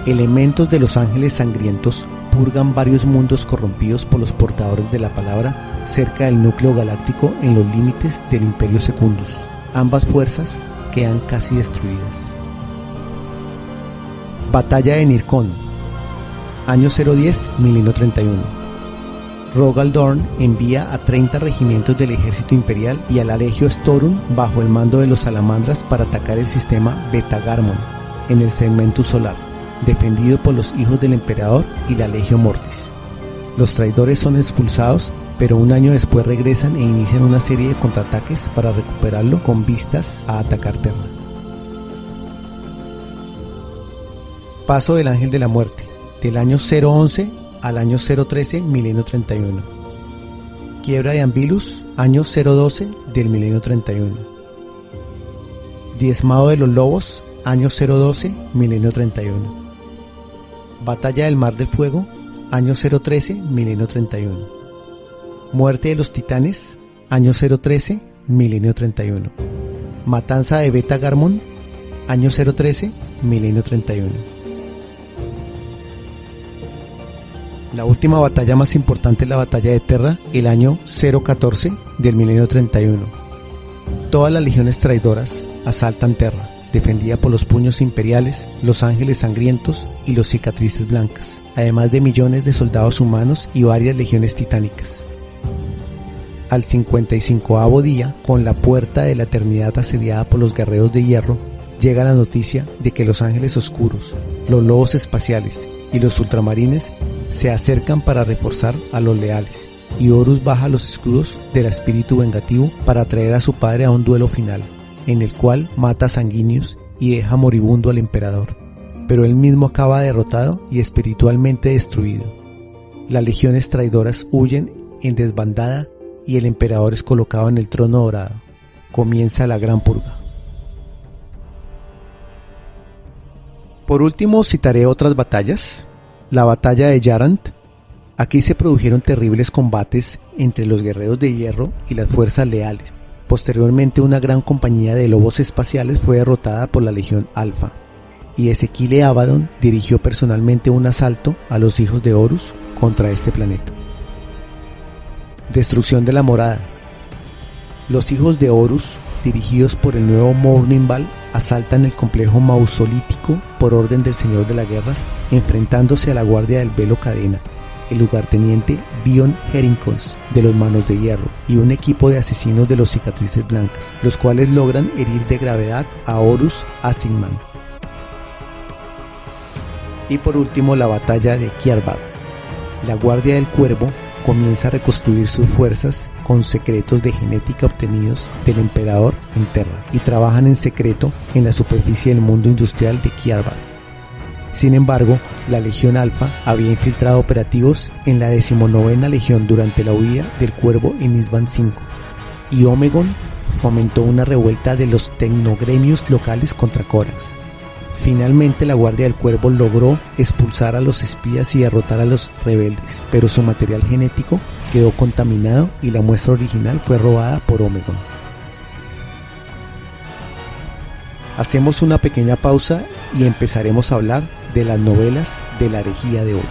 S1: Elementos de los ángeles sangrientos purgan varios mundos corrompidos por los portadores de la palabra cerca del núcleo galáctico en los límites del Imperio Secundus. Ambas fuerzas quedan casi destruidas. Batalla de Nircón, año 010, milenio 31. Rogal Dorn envía a 30 regimientos del ejército imperial y a la Legio Storum bajo el mando de los salamandras para atacar el sistema Beta Garmon en el segmento solar, defendido por los hijos del emperador y la Legio Mortis. Los traidores son expulsados, pero un año después regresan e inician una serie de contraataques para recuperarlo con vistas a atacar Terra. Paso del Ángel de la Muerte, del año 011 al año 013, milenio 31. Quiebra de Anvilus, año 012 del milenio 31. Diezmado de los Lobos, año 012, milenio 31. Batalla del Mar del Fuego, año 013, milenio 31. Muerte de los Titanes, año 013, milenio 31. Matanza de Beta Garmon, año 013, milenio 31. La última batalla más importante es la batalla de Terra, el año 014 del milenio 31. Todas las legiones traidoras asaltan Terra, defendida por los puños imperiales, los ángeles sangrientos y los cicatrices blancas, además de millones de soldados humanos y varias legiones titánicas. Al 55º día, con la puerta de la eternidad asediada por los guerreros de hierro, llega la noticia de que los ángeles oscuros, los lobos espaciales y los ultramarines se acercan para reforzar a los leales, y Horus baja los escudos del espíritu vengativo para traer a su padre a un duelo final, en el cual mata a Sanguinius y deja moribundo al emperador, pero él mismo acaba derrotado y espiritualmente destruido. Las legiones traidoras huyen en desbandada y el emperador es colocado en el trono dorado. Comienza la gran purga. Por último citaré otras batallas. La batalla de Yarant. Aquí se produjeron terribles combates entre los guerreros de hierro y las fuerzas leales. Posteriormente una gran compañía de lobos espaciales fue derrotada por la Legión Alfa, y Ezequiel Abaddon dirigió personalmente un asalto a los hijos de Horus contra este planeta. Destrucción de la morada. Los hijos de Horus, dirigidos por el nuevo Mourningval, asaltan el complejo mausolítico por orden del Señor de la Guerra, enfrentándose a la Guardia del Velo Cadena, el lugarteniente Bion Herrincons de los Manos de Hierro y un equipo de asesinos de los Cicatrices Blancas, los cuales logran herir de gravedad a Horus Asigman. Y por último la batalla de Kiarbar. La Guardia del Cuervo comienza a reconstruir sus fuerzas con secretos de genética obtenidos del emperador en Terra y trabajan en secreto en la superficie del mundo industrial de Kiarbar. Sin embargo, la Legión Alfa había infiltrado operativos en la 19ª Legión durante la huida del Cuervo en Isban V, y Omegon fomentó una revuelta de los tecnogremios locales contra Corax. Finalmente la Guardia del Cuervo logró expulsar a los espías y derrotar a los rebeldes, pero su material genético quedó contaminado y la muestra original fue robada por Omegon. Hacemos una pequeña pausa y empezaremos a hablar de las novelas de la herejía de Horus.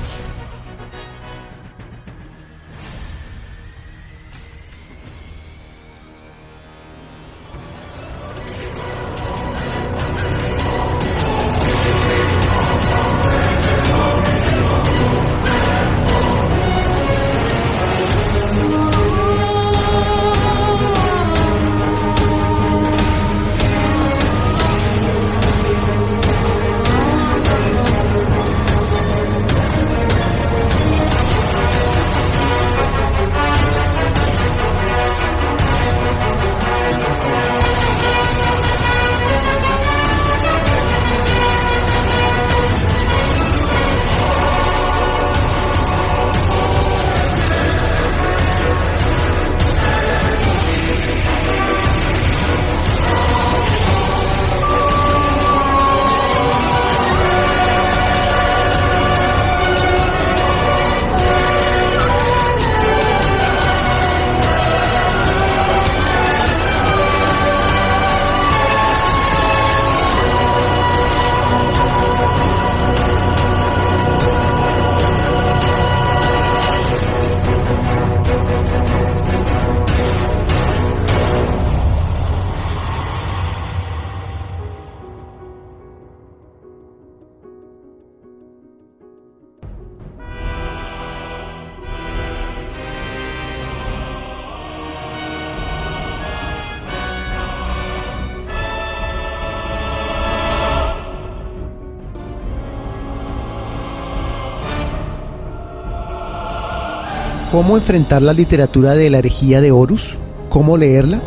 S1: ¿Cómo enfrentar la literatura de la herejía de Horus? ¿Cómo leerla?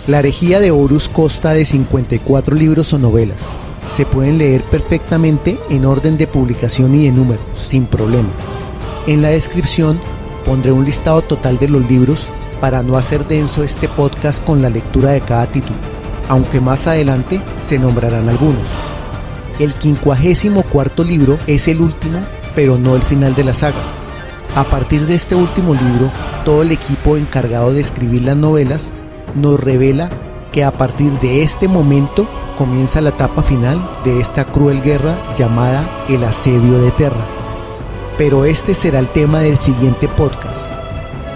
S1: La herejía de Horus consta de 54 libros o novelas. Se pueden leer perfectamente en orden de publicación y de número, sin problema. En la descripción pondré un listado total de los libros para no hacer denso este podcast con la lectura de cada título, aunque más adelante se nombrarán algunos. El 54º libro es el último, pero no el final de la saga. A partir de este último libro, todo el equipo encargado de escribir las novelas nos revela que a partir de este momento comienza la etapa final de esta cruel guerra llamada el Asedio de Terra. Pero este será el tema del siguiente podcast.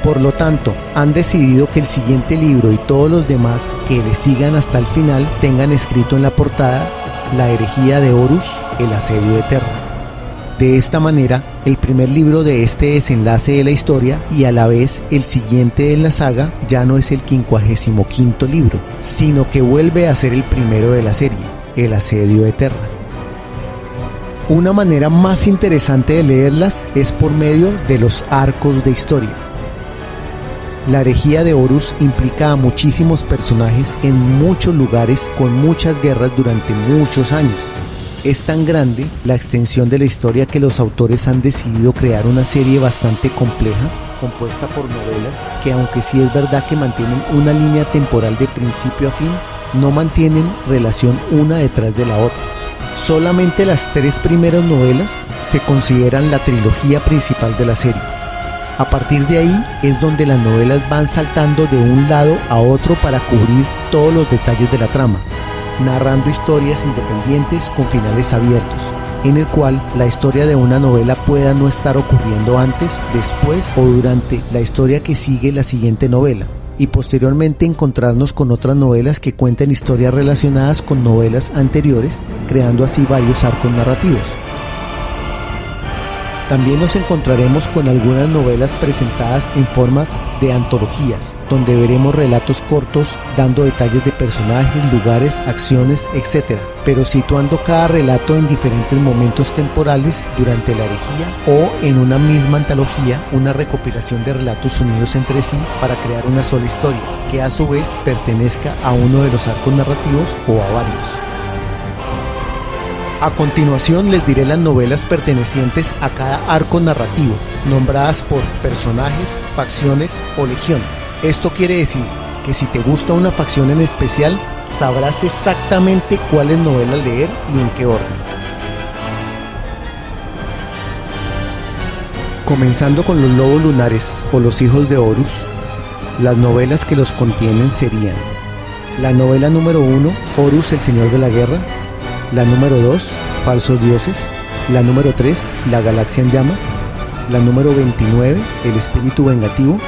S1: Por lo tanto, han decidido que el siguiente libro y todos los demás que le sigan hasta el final tengan escrito en la portada La herejía de Horus, el Asedio de Terra. De esta manera, el primer libro de este desenlace de la historia y a la vez el siguiente de la saga ya no es el 55º libro, sino que vuelve a ser el primero de la serie, el Asedio de Terra. Una manera más interesante de leerlas es por medio de los arcos de historia. La herejía de Horus implica a muchísimos personajes en muchos lugares con muchas guerras durante muchos años. Es tan grande la extensión de la historia que los autores han decidido crear una serie bastante compleja, compuesta por novelas que, aunque sí es verdad que mantienen una línea temporal de principio a fin, no mantienen relación una detrás de la otra. Solamente las 3 primeras novelas se consideran la trilogía principal de la serie. A partir de ahí es donde las novelas van saltando de un lado a otro para cubrir todos los detalles de la trama, narrando historias independientes con finales abiertos, en el cual la historia de una novela pueda no estar ocurriendo antes, después o durante la historia que sigue la siguiente novela, y posteriormente encontrarnos con otras novelas que cuentan historias relacionadas con novelas anteriores, creando así varios arcos narrativos. También nos encontraremos con algunas novelas presentadas en formas de antologías, donde veremos relatos cortos dando detalles de personajes, lugares, acciones, etc., pero situando cada relato en diferentes momentos temporales durante la herejía o en una misma antología, una recopilación de relatos unidos entre sí para crear una sola historia, que a su vez pertenezca a uno de los arcos narrativos o a varios. A continuación les diré las novelas pertenecientes a cada arco narrativo, nombradas por personajes, facciones o legión. Esto quiere decir que si te gusta una facción en especial, sabrás exactamente cuáles novelas leer y en qué orden. Comenzando con los lobos lunares o los hijos de Horus, las novelas que los contienen serían: la novela número 1, Horus el Señor de la Guerra; la número 2, Falsos Dioses; la número 3, La Galaxia en Llamas; la número 29, El Espíritu Vengativo;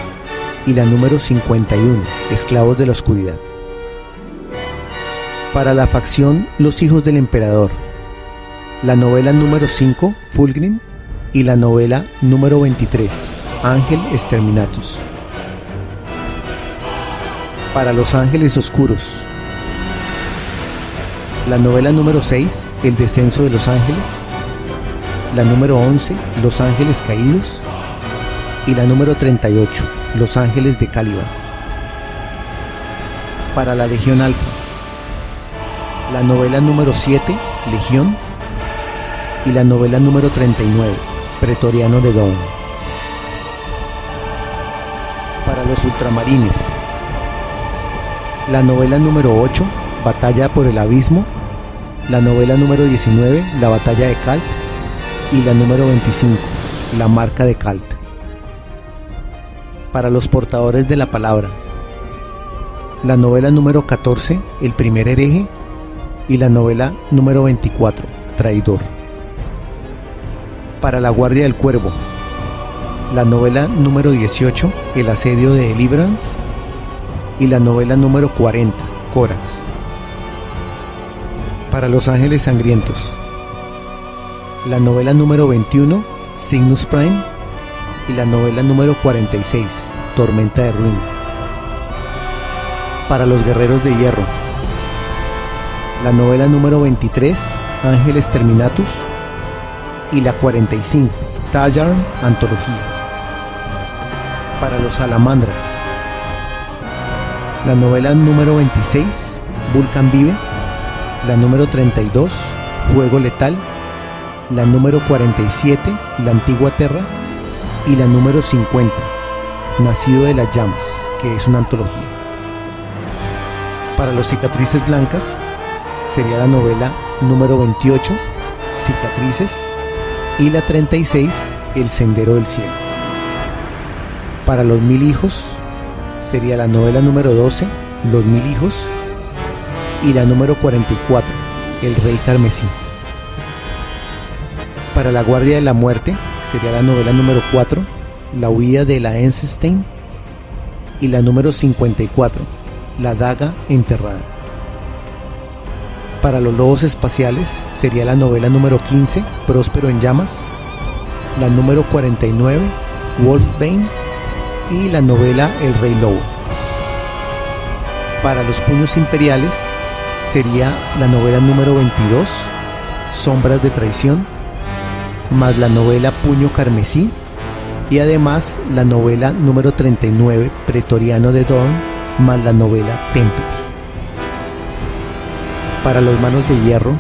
S1: y la número 51, Esclavos de la Oscuridad. Para la facción Los Hijos del Emperador, la novela número 5, Fulgrim; y la novela número 23, Ángel Exterminatus. Para los Ángeles Oscuros, la novela número 6, El Descenso de los Ángeles; la número 11, Los Ángeles Caídos; y la número 38, Los Ángeles de Caliban. Para la Legión Alfa, la novela número 7, Legión; y la novela número 39, Pretoriano de Dawn. Para los Ultramarines, la novela número 8, Batalla por el Abismo; la novela número 19, La Batalla de Khalt; y la número 25, La Marca de Khalt. Para los portadores de la palabra, la novela número 14, El Primer Hereje; y la novela número 24, Traidor. Para la Guardia del Cuervo, la novela número 18, El Asedio de Deliverance; y la novela número 40, Corax. Para los Ángeles Sangrientos, la novela número 21, Cygnus Prime; y la novela número 46, Tormenta de Ruina. Para los Guerreros de Hierro, la novela número 23, Ángel Exterminatus; y la 45, Tallarn Antología. Para los salamandras, la novela número 26, Vulcan vive, la número 32, Fuego letal, la número 47, La antigua Terra, y la número 50, Nacido de las llamas, que es una antología. Para los cicatrices blancas, sería la novela número 28, Cicatrices, y la 36, El sendero del cielo. Para los 1000 hijos, sería la novela número 12, Los 1000 hijos, y la número 44, El rey carmesí. Para la guardia de la muerte, sería la novela número 4, La huida de la Ensenstein, y la número 54, La daga enterrada. Para los lobos espaciales, sería la novela número 15, Próspero en llamas, la número 49, Wolfbane, y la novela El rey lobo. Para los puños imperiales, sería la novela número 22, Sombras de traición, más la novela Puño carmesí, y además la novela número 39, Pretoriano de Dorn, más la novela Templo. Para los manos de hierro,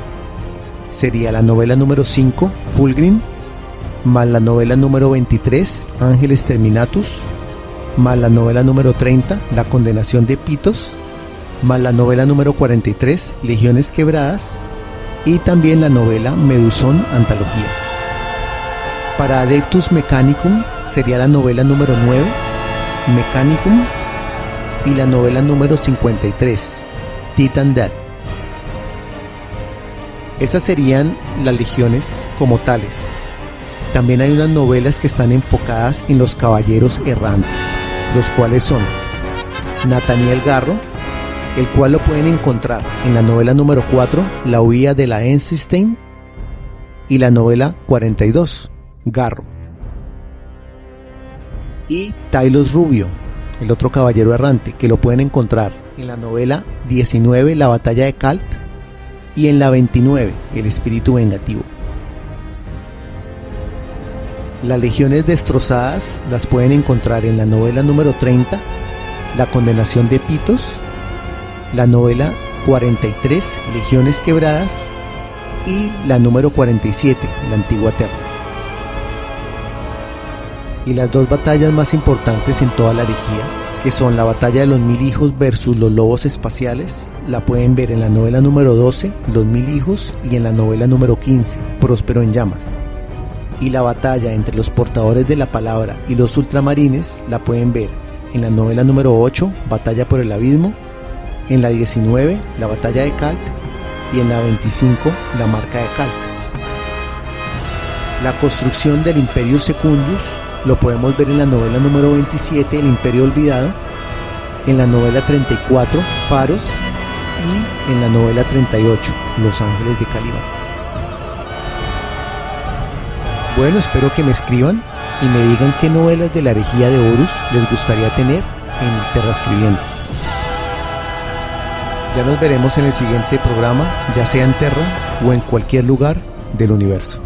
S1: sería la novela número 5, Fulgrim, más la novela número 23, Ángeles Terminatus, más la novela número 30, La condenación de Pitos, más la novela número 43, Legiones quebradas, y también la novela Medusón antología. Para Adeptus Mechanicum sería la novela número 9, Mechanicum, y la novela número 53, Titan Death. Esas serían las legiones como tales. También hay unas novelas que están enfocadas en los caballeros errantes, los cuales son Nathaniel Garro, el cual lo pueden encontrar en la novela número 4, La huida de la Ensenstein, y la novela 42, Garro. Y Tylos Rubio, el otro caballero errante, que lo pueden encontrar en la novela 19, La batalla de Khalt, y en la 29, El espíritu vengativo. Las legiones destrozadas las pueden encontrar en la novela número 30, La condenación de Pitos, la novela 43, Legiones quebradas, y la número 47, La antigua Terra. Y las dos batallas más importantes en toda la herejía, que son la batalla de los 1000 hijos versus los lobos espaciales, la pueden ver en la novela número 12, Los 1000 hijos, y en la novela número 15, Próspero en llamas. Y la batalla entre los portadores de la palabra y los ultramarines la pueden ver en la novela número 8, Batalla por el abismo, en la 19, La batalla de Khalt, y en la 25, La marca de Khalt. La construcción del Imperio Secundus lo podemos ver en la novela número 27, El imperio olvidado, en la novela 34, Faros, y en la novela 38, Los ángeles de Caliban. Bueno, espero que me escriban y me digan qué novelas de la herejía de Horus les gustaría tener en Terra Escribiendo. Ya nos veremos en el siguiente programa, ya sea en Terra o en cualquier lugar del universo.